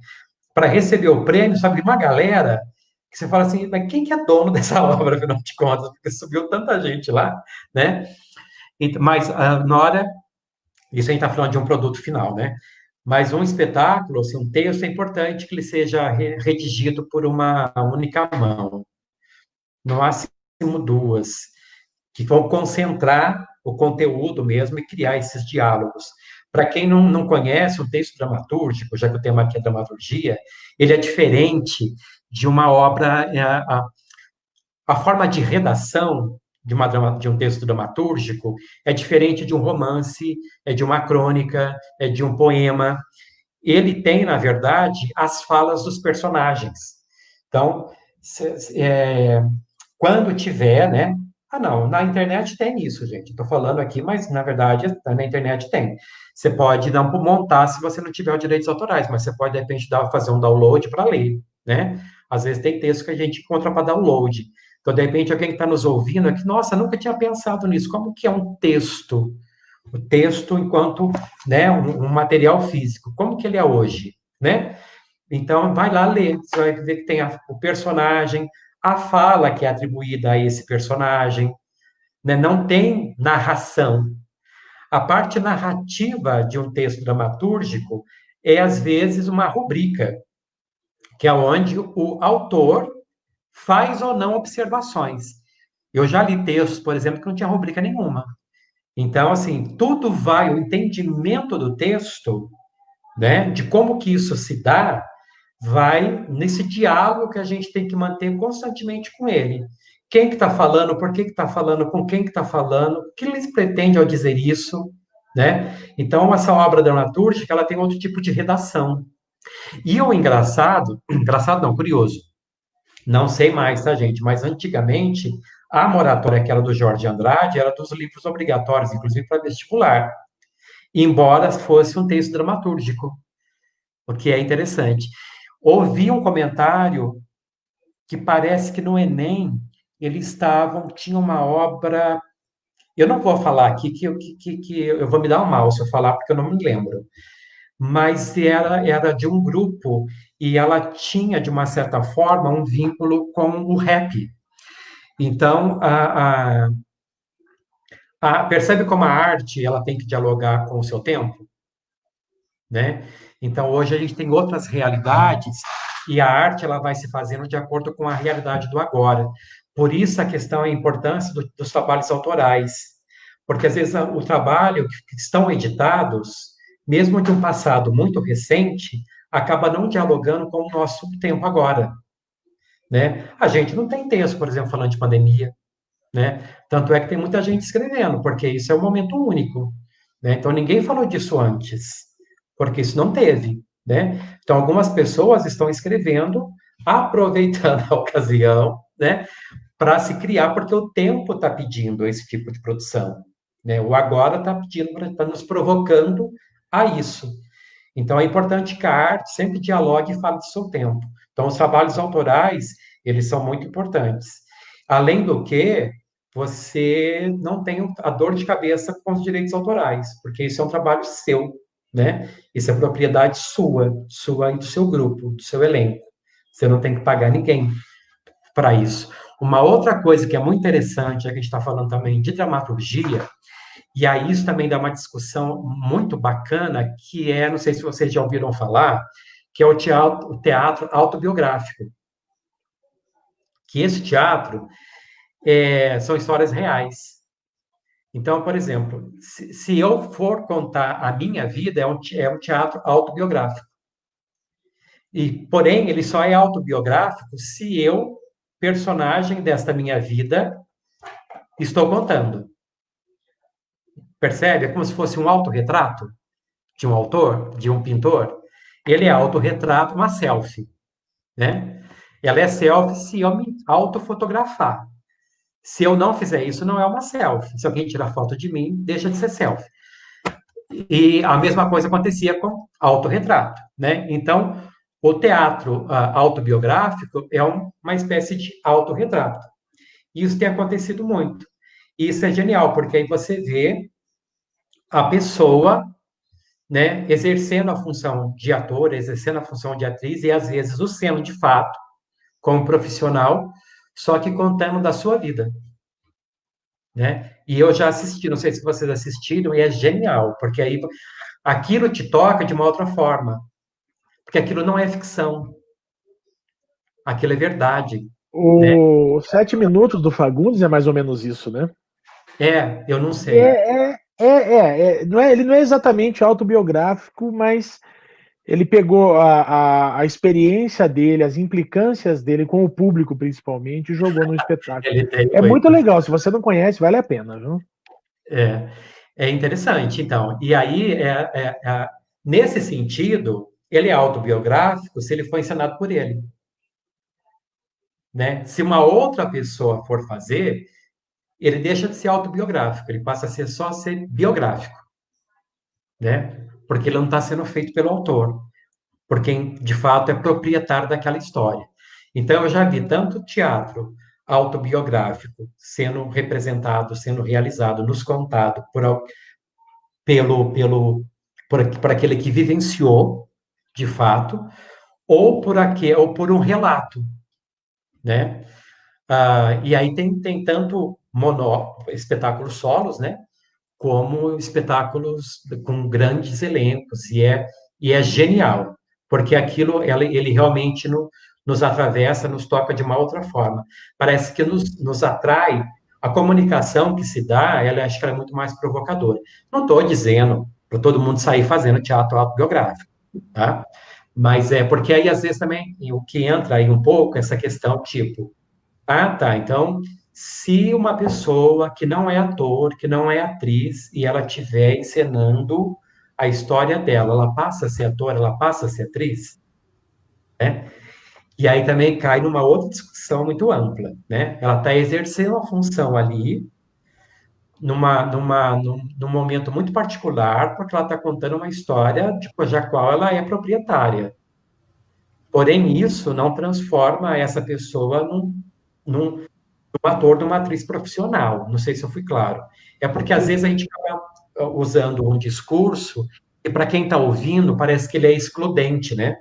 Para receber o prêmio, sabe, uma galera que você fala assim, mas quem que é dono dessa obra, afinal de contas? Porque subiu tanta gente lá, né? Mas na hora, isso a gente está falando de um produto final, né? Mas um espetáculo, assim, um texto, é importante que ele seja redigido por uma única mão. No máximo duas, que vão concentrar o conteúdo mesmo e criar esses diálogos. Para quem não conhece o texto dramatúrgico, já que o tema aqui é dramaturgia, ele é diferente de uma obra, a forma de redação de um texto dramatúrgico é diferente de um romance, é de uma crônica, é de um poema. Ele tem, na verdade, as falas dos personagens. Então, quando tiver, né? Não, na internet tem isso, gente. Estou falando aqui, mas na verdade na internet tem. Você pode não montar se você não tiver os direitos autorais, mas você pode, de repente, fazer um download para ler, né? Às vezes tem texto que a gente encontra para download. Então, de repente, alguém que está nos ouvindo aqui, nossa, nunca tinha pensado nisso. Como que é um texto? O texto enquanto, né, um material físico. Como que ele é hoje, né? Então, vai lá ler. Você vai ver que tem o personagem, a fala que é atribuída a esse personagem, né? Não tem narração. A parte narrativa de um texto dramatúrgico é, às vezes, uma rubrica, que é onde o autor faz ou não observações. Eu já li textos, por exemplo, que não tinha rubrica nenhuma. Então, assim, tudo vai, o entendimento do texto, né, de como que isso se dá, vai nesse diálogo que a gente tem que manter constantemente com ele. Quem que está falando, por que está falando, com quem que está falando, o que eles pretendem ao dizer isso, né? Então, essa obra dramatúrgica, ela tem outro tipo de redação. E o engraçado não, curioso, não sei mais, tá, gente? Mas antigamente, a moratória, que era do Jorge Andrade, era dos livros obrigatórios, inclusive para vestibular, embora fosse um texto dramatúrgico, o que é interessante. Ouvi um comentário que parece que no Enem eles tinham uma obra. Eu não vou falar aqui que eu vou me dar um mal se eu falar, porque eu não me lembro. Mas era de um grupo e ela tinha, de uma certa forma, um vínculo com o rap. Então, percebe como a arte ela tem que dialogar com o seu tempo? Né? Então, hoje a gente tem outras realidades e a arte ela vai se fazendo de acordo com a realidade do agora. Por isso a questão é a importância dos trabalhos autorais, porque às vezes o trabalho que estão editados, mesmo de um passado muito recente, acaba não dialogando com o nosso tempo agora, né? A gente não tem texto, por exemplo, falando de pandemia, né? Tanto é que tem muita gente escrevendo, porque isso é um momento único, né? Então ninguém falou disso antes, porque isso não teve, né? Então algumas pessoas estão escrevendo, aproveitando a ocasião, né, para se criar, porque o tempo está pedindo esse tipo de produção, né? O agora está pedindo, está nos provocando a isso. Então é importante que a arte sempre dialogue e fale do seu tempo. Então os trabalhos autorais, eles são muito importantes. Além do que, você não tem a dor de cabeça com os direitos autorais, porque isso é um trabalho seu, né? Isso é propriedade sua e do seu grupo, do seu elenco. Você não tem que pagar ninguém para isso. Uma outra coisa que é muito interessante, é que a gente está falando também de dramaturgia, e aí isso também dá uma discussão muito bacana, que é, não sei se vocês já ouviram falar, que é o teatro autobiográfico. Que esse teatro são histórias reais. Então, por exemplo, se eu for contar a minha vida, é um teatro autobiográfico. Porém, ele só é autobiográfico se eu, personagem desta minha vida, estou contando. Percebe? É como se fosse um autorretrato de um autor, de um pintor. Ele é autorretrato, uma selfie, né? Ela é selfie se eu me autofotografar. Se eu não fizer isso, não é uma selfie. Se alguém tirar foto de mim, deixa de ser selfie. E a mesma coisa acontecia com autorretrato, né? Então, o teatro autobiográfico é uma espécie de autorretrato. E isso tem acontecido muito. E isso é genial, porque aí você vê a pessoa, né, exercendo a função de ator, exercendo a função de atriz, e às vezes o sendo de fato, como profissional, só que contando da sua vida. Né? E eu já assisti, não sei se vocês assistiram, e é genial, porque aí aquilo te toca de uma outra forma. Porque aquilo não é ficção. Aquilo é verdade. O 7 minutos do Fagundes é mais ou menos isso, né? Eu não sei. Ele não é exatamente autobiográfico, mas ele pegou a experiência dele, as implicâncias dele com o público, principalmente, e jogou no espetáculo. É muito legal. Se você não conhece, vale a pena, viu? É interessante, então. E aí, nesse sentido, ele é autobiográfico se ele foi ensinado por ele. Né? Se uma outra pessoa for fazer, ele deixa de ser autobiográfico, ele passa a ser biográfico. Né? Porque ele não está sendo feito pelo autor, por quem, de fato, é proprietário daquela história. Então, eu já vi tanto teatro autobiográfico sendo representado, sendo realizado, nos contado por aquele que vivenciou, de fato, ou por um relato, né? E aí tem tanto espetáculos solos, né? Como espetáculos com grandes elencos, e é genial, porque aquilo, ele realmente nos atravessa, nos toca de uma outra forma. Parece que nos atrai, a comunicação que se dá, acho que ela é muito mais provocadora. Não estou dizendo para todo mundo sair fazendo teatro autobiográfico, tá? Mas porque aí, às vezes, também, o que entra aí um pouco, essa questão, tipo, tá, então, se uma pessoa que não é ator, que não é atriz, e ela estiver encenando a história dela, ela passa a ser ator, ela passa a ser atriz, né? E aí também cai numa outra discussão muito ampla, né? Ela está exercendo a função ali, num momento muito particular, porque ela está contando uma história de cuja qual ela é proprietária. Porém, isso não transforma essa pessoa num ator, numa atriz profissional. Não sei se eu fui claro. É porque, às vezes, a gente acaba usando um discurso e, para quem está ouvindo, parece que ele é excludente, né?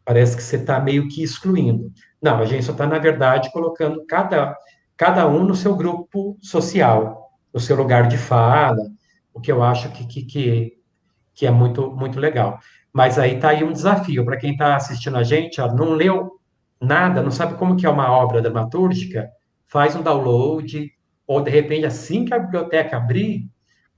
Parece que você está meio que excluindo. Não, a gente só está, na verdade, colocando cada um no seu grupo social, no seu lugar de fala, o que eu acho que é muito, muito legal. Mas aí está aí um desafio para quem está assistindo a gente, ó, não leu nada, não sabe como que é uma obra dramatúrgica, faz um download, ou de repente, assim que a biblioteca abrir,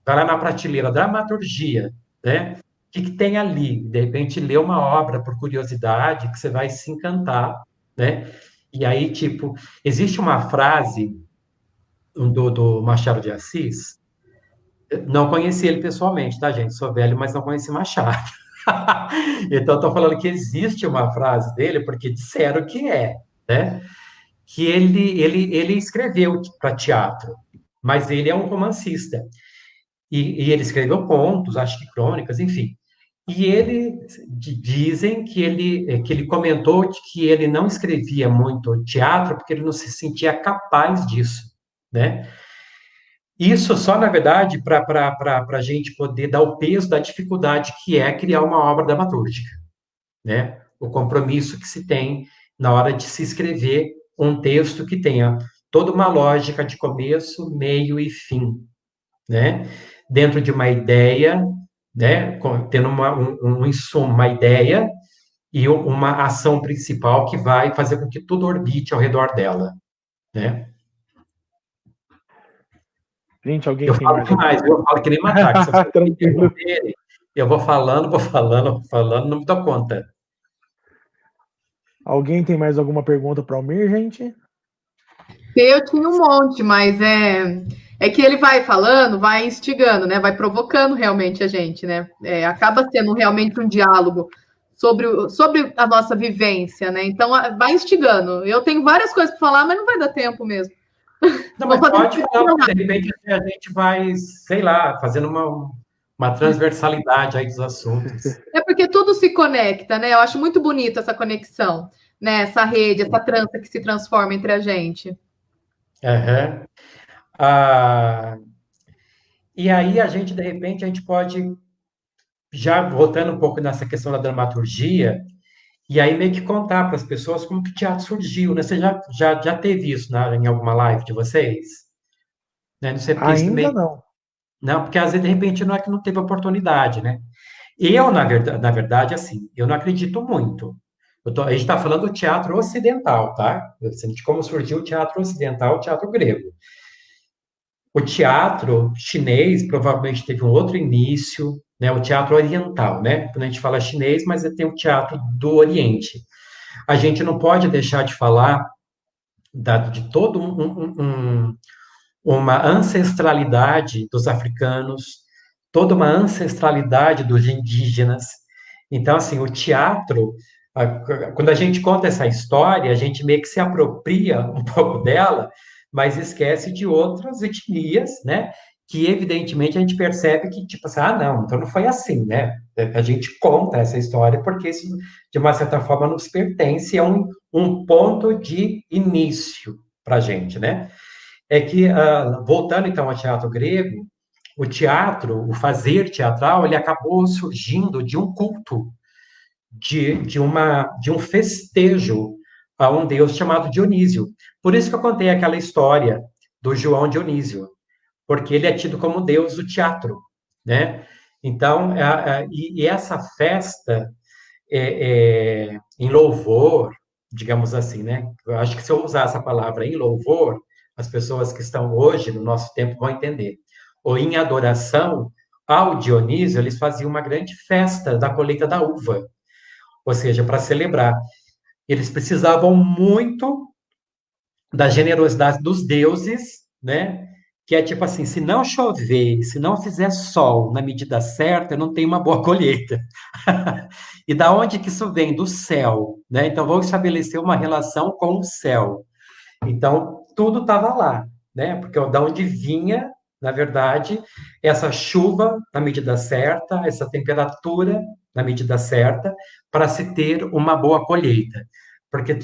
vai lá na prateleira dramaturgia, né? O que tem ali? De repente, lê uma obra por curiosidade, que você vai se encantar, né? E aí, tipo, existe uma frase do Machado de Assis, não conheci ele pessoalmente, tá, gente? Sou velho, mas não conheci Machado. Então, estou falando que existe uma frase dele, porque disseram que né? Que ele escreveu para teatro, mas ele é um romancista. E ele escreveu contos, acho que crônicas, enfim. E dizem que ele comentou que ele não escrevia muito teatro porque ele não se sentia capaz disso, né? Isso só, na verdade, para a gente poder dar o peso da dificuldade que é criar uma obra dramatúrgica, né? O compromisso que se tem na hora de se escrever um texto que tenha toda uma lógica de começo, meio e fim, né? Dentro de uma ideia, né? Tendo um insumo, uma ideia e uma ação principal que vai fazer com que tudo orbite ao redor dela, né? Gente, alguém Eu tem falo mais demais, eu falo que nem macaco. Se vocês me Tranquilo. interromperem, eu vou falando, não me dou conta. Alguém tem mais alguma pergunta para o Almir, gente? Eu tinha um monte, mas é que ele vai falando, vai instigando, né? Vai provocando realmente a gente, né? Acaba sendo realmente um diálogo sobre a nossa vivência, né? Então vai instigando. Eu tenho várias coisas para falar, mas não vai dar tempo mesmo. Não, mas pode falar, porque de repente a gente vai, sei lá, fazendo uma transversalidade aí dos assuntos. É porque tudo se conecta, né? Eu acho muito bonito essa conexão, né? Essa rede, essa trança que se transforma entre a gente. Uhum. Ah, e aí a gente, de repente, a gente pode, já voltando um pouco nessa questão da dramaturgia, e aí meio que contar para as pessoas como que o teatro surgiu, né? Você já teve isso em alguma live de vocês? Né? Não sei porque isso Ainda meio... não. Não, porque às vezes, de repente, não é que não teve oportunidade, né? Eu, na verdade, assim, eu não acredito muito. A gente está falando do teatro ocidental, tá? De como surgiu o teatro ocidental, o teatro grego. O teatro chinês provavelmente teve um outro início, né? O teatro oriental, né? Quando a gente fala chinês, mas tem o teatro do Oriente. A gente não pode deixar de falar de todo uma ancestralidade dos africanos, toda uma ancestralidade dos indígenas. Então, assim, o teatro, quando a gente conta essa história, a gente meio que se apropria um pouco dela, mas esquece de outras etnias, né? Que evidentemente a gente percebe que, tipo assim, não, então não foi assim, né? A gente conta essa história porque isso, de uma certa forma, nos pertence, é um ponto de início para a gente, né? É que, voltando então ao teatro grego, o teatro, o fazer teatral, ele acabou surgindo de um culto, de um festejo a um deus chamado Dionísio. Por isso que eu contei aquela história do João Dionísio, porque ele é tido como deus do teatro, né? Então, e essa festa em louvor, digamos assim, né? Eu acho que se eu usar essa palavra em louvor, as pessoas que estão hoje no nosso tempo vão entender. Ou em adoração ao Dionísio, eles faziam uma grande festa da colheita da uva, ou seja, para celebrar. Eles precisavam muito da generosidade dos deuses, né? Que é tipo assim, se não chover, se não fizer sol na medida certa, eu não tenho uma boa colheita. E da onde que isso vem? Do céu, né? Então vamos estabelecer uma relação com o céu. Então tudo estava lá, né? Porque da onde vinha, na verdade, essa chuva na medida certa, essa temperatura na medida certa, para se ter uma boa colheita. Porque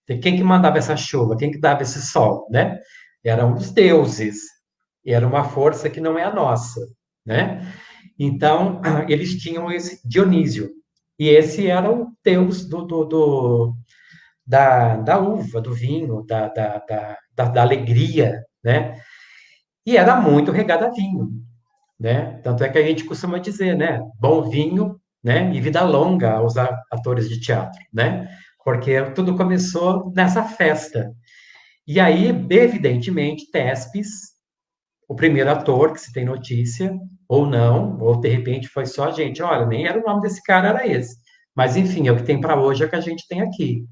quem que mandava essa chuva? Quem que dava esse sol, né? Eram os deuses. Era uma força que não é a nossa, né? Então, eles tinham esse Dionísio. E esse era o deus da uva, do vinho, da alegria, né? E era muito regado a vinho, né? Tanto é que a gente costuma dizer, né? Bom vinho, né? E vida longa aos atores de teatro, né? Porque tudo começou nessa festa. E aí, evidentemente, Tespes, o primeiro ator que se tem notícia, ou não, ou de repente foi só a gente, olha, nem era o nome desse cara, era esse. Mas enfim, é o que tem para hoje, é o que a gente tem aqui.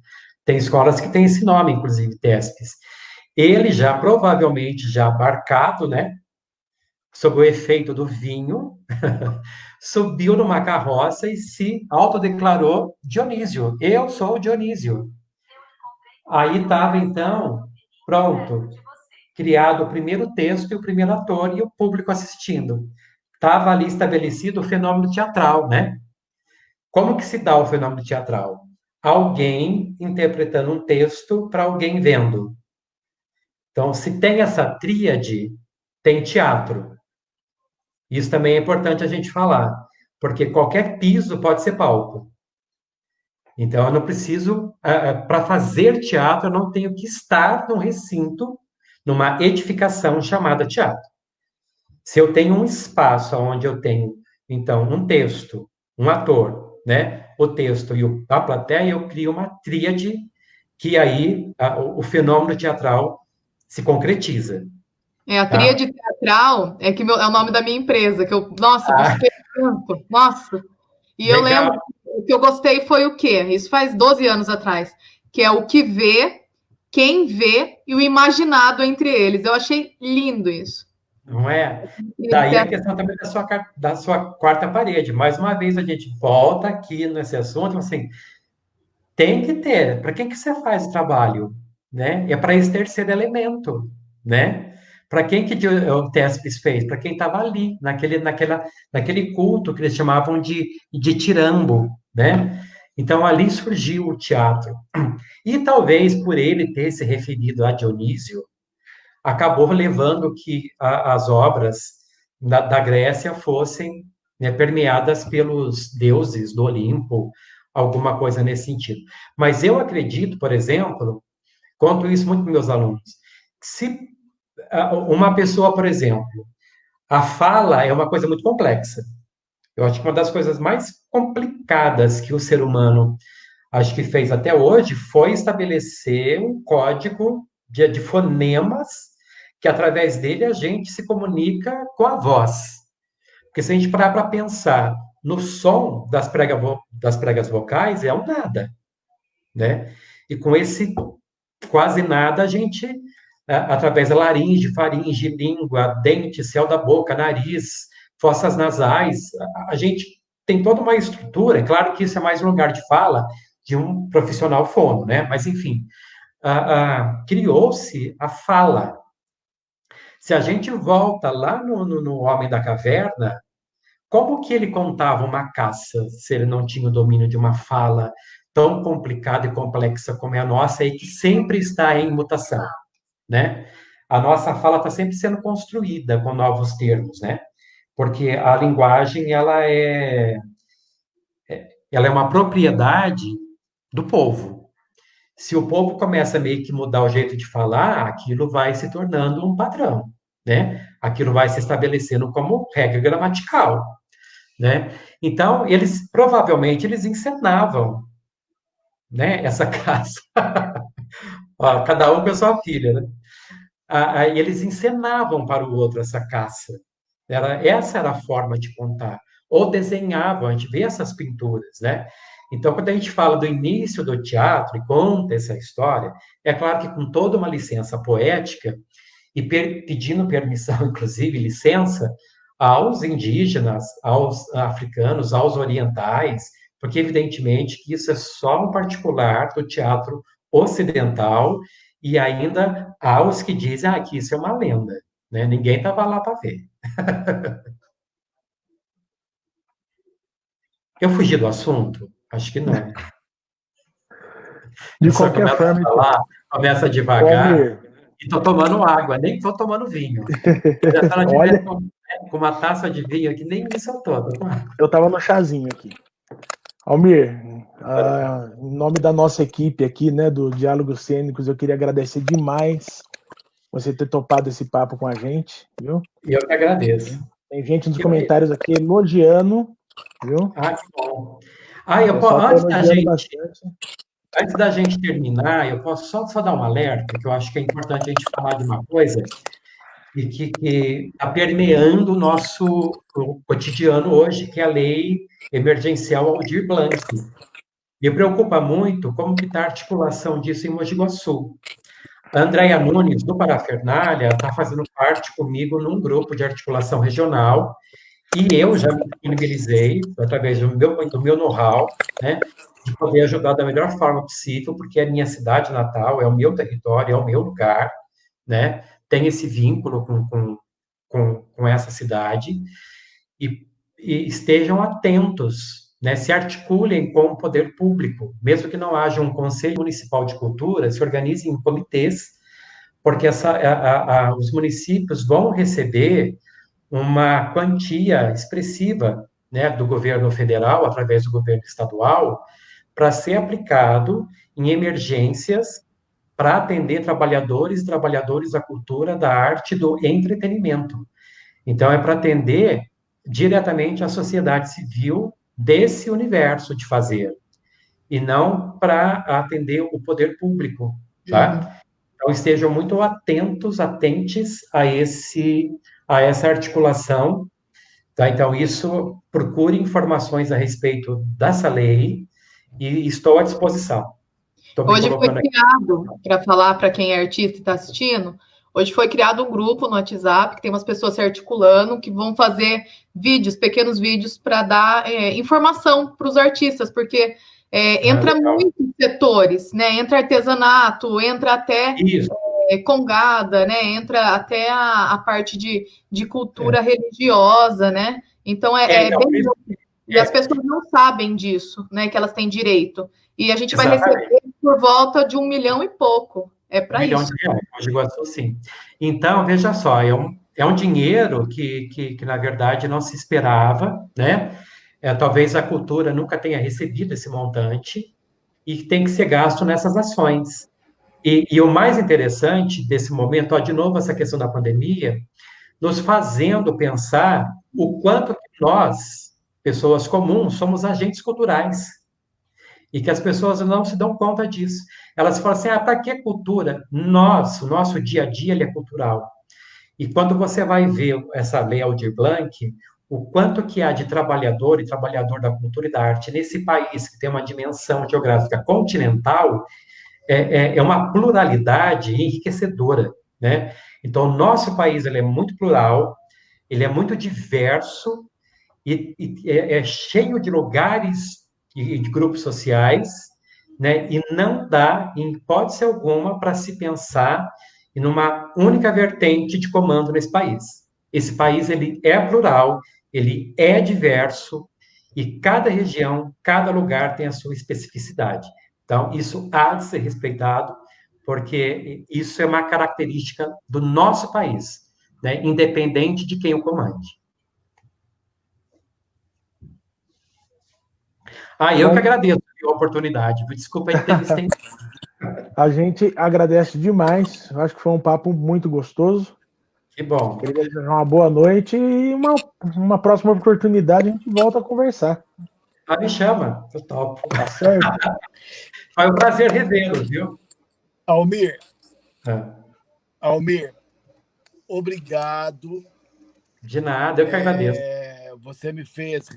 Tem escolas que têm esse nome, inclusive, Tespes. Ele já, provavelmente, já abarcado, né, sob o efeito do vinho, subiu numa carroça e se autodeclarou Dionísio. Eu sou o Dionísio. Aí estava, então, pronto, criado o primeiro texto e o primeiro ator e o público assistindo. Estava ali estabelecido o fenômeno teatral, né? Como que se dá o fenômeno teatral? Alguém interpretando um texto para alguém vendo. Então, se tem essa tríade, tem teatro. Isso também é importante a gente falar, porque qualquer piso pode ser palco. Então, eu não preciso, para fazer teatro, eu não tenho que estar num recinto, numa edificação chamada teatro. Se eu tenho um espaço onde eu tenho, então, um texto, um ator, né, o texto e a plateia, eu crio uma tríade que aí o fenômeno teatral se concretiza. A tríade teatral é o nome da minha empresa, que eu, nossa, gostei tanto, nossa. E legal. Eu lembro, o que eu gostei foi o quê? Isso faz 12 anos atrás, que é o que vê, quem vê e o imaginado entre eles. Eu achei lindo isso. Não é? Daí a questão também da sua quarta parede. Mais uma vez, a gente volta aqui nesse assunto, assim, tem que ter. Para quem que você faz o trabalho? Né? É para esse terceiro elemento, né? Para quem que o Tespes fez? Para quem estava ali, naquele culto que eles chamavam de tirambo, né? Então, ali surgiu o teatro. E talvez por ele ter se referido a Dionísio, acabou levando que as obras da Grécia fossem, né, permeadas pelos deuses do Olimpo, alguma coisa nesse sentido. Mas eu acredito, por exemplo, conto isso muito para meus alunos, que se uma pessoa, por exemplo, a fala é uma coisa muito complexa. Eu acho que uma das coisas mais complicadas que o ser humano acho que fez até hoje foi estabelecer um código de fonemas que através dele a gente se comunica com a voz. Porque se a gente parar para pensar no som das pregas vocais, é um nada, né? E com esse quase nada, a gente, através da laringe, faringe, língua, dente, céu da boca, nariz, fossas nasais, a gente tem toda uma estrutura. É claro que isso é mais um lugar de fala de um profissional fono, né? Mas, enfim, criou-se a fala. Se a gente volta lá no Homem da Caverna, como que ele contava uma caça, se ele não tinha o domínio de uma fala tão complicada e complexa como é a nossa e que sempre está em mutação, né? A nossa fala está sempre sendo construída com novos termos, né? Porque a linguagem, ela é uma propriedade do povo. Se o povo começa a meio que mudar o jeito de falar, aquilo vai se tornando um padrão, né? Aquilo vai se estabelecendo como regra gramatical, né? Então, provavelmente eles encenavam, né, essa caça. Ó, cada um com a sua filha, né? Aí eles encenavam para o outro essa caça. Essa era a forma de contar. Ou desenhavam, a gente vê essas pinturas, né? Então, quando a gente fala do início do teatro e conta essa história, é claro que com toda uma licença poética e pedindo permissão, inclusive, licença, aos indígenas, aos africanos, aos orientais, porque, evidentemente, que isso é só um particular do teatro ocidental e ainda há os que dizem que isso é uma lenda, né? Ninguém estava lá para ver. Eu fugi do assunto? Acho que não. De qualquer forma, começa devagar e estou tomando água, nem estou tomando vinho. Olha, com uma taça de vinho aqui, nem isso eu estou. Eu estava no chazinho aqui. Almir, em nome da nossa equipe aqui, né, do Diálogos Cênicos, eu queria agradecer demais você ter topado esse papo com a gente, viu? Eu que agradeço. Tem gente nos comentários aqui elogiando, viu? Que bom. Antes da gente terminar, eu posso só dar um alerta, que eu acho que é importante a gente falar de uma coisa e que está permeando o nosso cotidiano hoje, que é a Lei Emergencial Aldir Blanc. Me preocupa muito como que está a articulação disso em Mogi Guaçu. A Andréia Nunes, do Parafernália, está fazendo parte comigo num grupo de articulação regional, e eu já me disponibilizei, através do meu know-how, né, de poder ajudar da melhor forma possível, porque é a minha cidade natal, é o meu território, é o meu lugar, né, tem esse vínculo com essa cidade, e estejam atentos, né, se articulem com o poder público, mesmo que não haja um Conselho Municipal de Cultura, se organizem em comitês, porque os municípios vão receber uma quantia expressiva, né, do governo federal, através do governo estadual, para ser aplicado em emergências para atender trabalhadores e trabalhadoras da cultura, da arte e do entretenimento. Então, é para atender diretamente a sociedade civil desse universo de fazer, e não para atender o poder público, tá? Então, estejam muito atentes a essa articulação, tá? Então, procure informações a respeito dessa lei e estou à disposição. Hoje foi criado, para falar para quem é artista e está assistindo, hoje foi criado um grupo no WhatsApp, que tem umas pessoas se articulando, que vão fazer pequenos vídeos, para dar informação para os artistas, porque entra muitos setores, né? Entra artesanato, entra até congada, né? Entra até a parte de cultura religiosa, né? Então, bem... E as pessoas não sabem disso, né? Que elas têm direito. E a gente vai receber por volta de 1 milhão e pouco. É para isso. 1 milhão de reais, Mogi Guaçu, sim. Então, veja só, é um dinheiro que, na verdade, não se esperava, né? Talvez a cultura nunca tenha recebido esse montante e tem que ser gasto nessas ações. E o mais interessante desse momento, de novo, essa questão da pandemia, nos fazendo pensar o quanto que nós, pessoas comuns, somos agentes culturais. E que as pessoas não se dão conta disso. Elas falam assim, para que cultura? O nosso dia a dia ele é cultural. E quando você vai ver essa lei Aldir Blanc, o quanto que há de trabalhador e trabalhador da cultura e da arte nesse país que tem uma dimensão geográfica continental, é uma pluralidade enriquecedora, né? Então, o nosso país ele é muito plural, ele é muito diverso, e é cheio de lugares e de grupos sociais, né? E não dá, em hipótese alguma, para se pensar em uma única vertente de comando nesse país. Esse país ele é plural, ele é diverso, e cada região, cada lugar tem a sua especificidade. Então, isso há de ser respeitado, porque isso é uma característica do nosso país, né? Independente de quem o comande. Eu que agradeço a oportunidade. Desculpa aí ter estendido. A gente agradece demais. Eu acho que foi um papo muito gostoso. Que bom. Queria desejar uma boa noite e uma próxima oportunidade a gente volta a conversar. Me chama. Eu topo. Tá certo? Foi um prazer revê-lo, viu? Almir. Almir, obrigado. De nada, eu que agradeço. Você me fez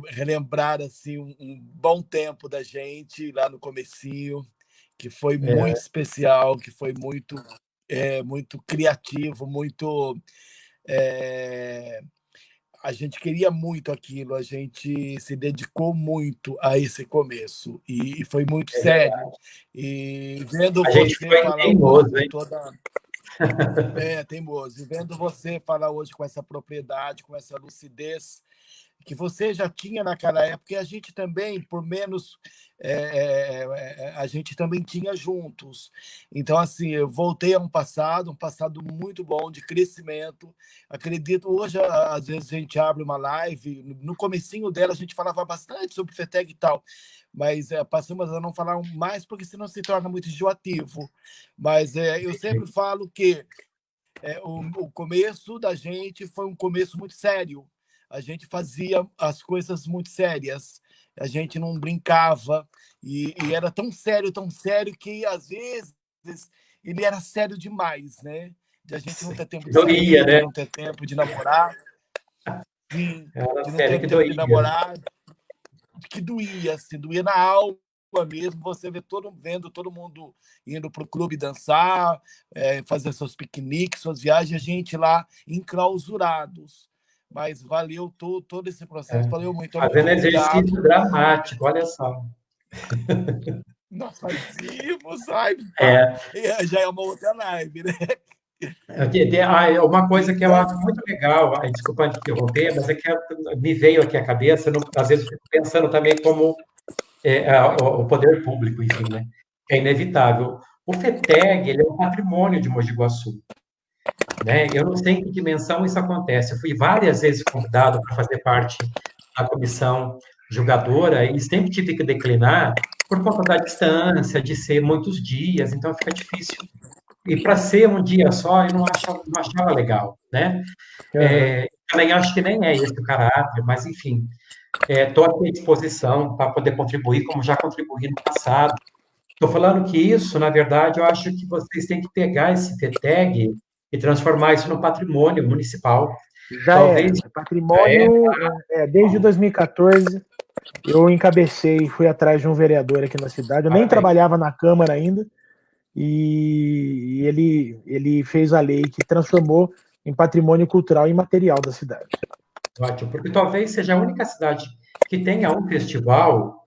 relembrar assim, um bom tempo da gente lá no comecinho, que foi muito especial, que foi muito criativo, muito... a gente queria muito aquilo, a gente se dedicou muito a esse começo, e foi muito sério. E vendo você falar teimoso, hein? Teimoso. E vendo você falar hoje com essa propriedade, com essa lucidez, que você já tinha naquela época, e a gente também, por menos, a gente também tinha juntos. Então, assim, eu voltei a um passado muito bom, de crescimento. Acredito, hoje, às vezes, a gente abre uma live, no comecinho dela a gente falava bastante sobre FETEG e tal, mas passamos a não falar mais, porque senão se torna muito enjoativo. Mas eu sempre falo que o começo da gente foi um começo muito sério. A gente fazia as coisas muito sérias, a gente não brincava, e era tão sério, que, às vezes, ele era sério demais, né? De a gente não ter tempo de sair, né? De não ter tempo de namorar. Sim, de não ter tempo de namorar, que doía, assim, doía na alma mesmo, você vendo todo mundo indo para o clube dançar, fazer seus piqueniques, suas viagens, a gente lá enclausurados. Mas valeu todo esse processo, valeu muito. Fazendo exercício dramático, olha só. Nós fazíamos, já é uma outra live, né? Uma coisa que eu acho muito legal, desculpa te interromper, mas é que me veio aqui à cabeça, às vezes eu fico pensando também como o poder público, enfim, né? É inevitável. O FETEG, ele é um patrimônio de Mogi Guaçu. Né? Eu não sei em que dimensão isso acontece. Eu fui várias vezes convidado para fazer parte da comissão julgadora, e sempre tive que declinar por conta da distância, de ser muitos dias, então fica difícil. E para ser um dia só, eu não achava legal, né? Também acho que nem é esse o caráter, mas enfim, estou aqui à disposição para poder contribuir, como já contribuí no passado. Estou falando que isso, na verdade, eu acho que vocês têm que pegar esse FETEG e transformar isso no patrimônio municipal. Talvez patrimônio, desde 2014, eu encabecei, fui atrás de um vereador aqui na cidade, eu nem trabalhava na Câmara ainda, e ele fez a lei que transformou em patrimônio cultural e imaterial da cidade. Ótimo, porque talvez seja a única cidade que tenha um festival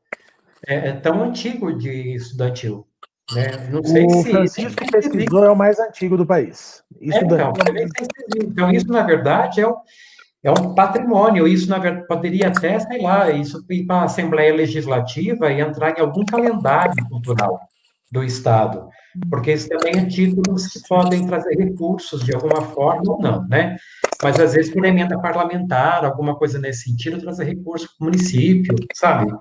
tão antigo de estudantil. Né? Não sei o se Francisco pesquisou, é o mais antigo do país. Então, isso, na verdade, é um patrimônio. Isso, na verdade, poderia até, sei lá, isso ir para a Assembleia Legislativa e entrar em algum calendário cultural do Estado. Porque isso também é títulos que podem trazer recursos de alguma forma ou não, né? Mas, às vezes, por emenda parlamentar, alguma coisa nesse sentido, trazer recurso para o município, sabe?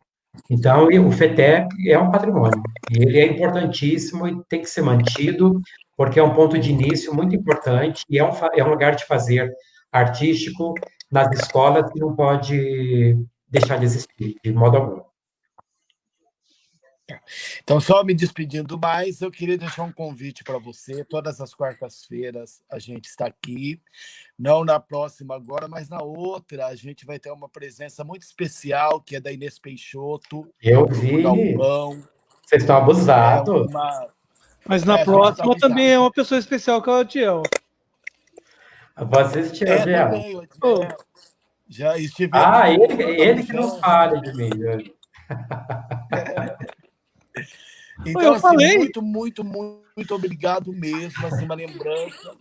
Então, o FETEP é um patrimônio, e ele é importantíssimo e tem que ser mantido, porque é um ponto de início muito importante, e é um lugar de fazer artístico nas escolas que não pode deixar de existir, de modo algum. Então, só me despedindo mais, eu queria deixar um convite para você. Todas as quartas-feiras a gente está aqui, não na próxima agora, mas na outra a gente vai ter uma presença muito especial, que é da Inês Peixoto. Eu vi. Vocês estão abusados. Mas na próxima também é uma pessoa especial, que é o Atiel. Vou assistir, Atiel. Já estive. Ele que não fala de mim. Então, assim, muito, muito, muito obrigado mesmo. Assim, uma lembrança.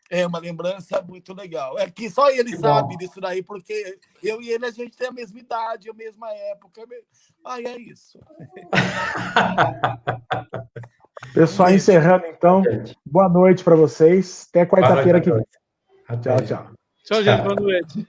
É uma lembrança muito legal. É que só ele sabe disso daí, porque eu e ele, a gente tem a mesma idade, a mesma época. É isso. Pessoal, encerrando então. Boa noite para vocês. Até quarta-feira que vem. Tchau, tchau, gente. Boa noite.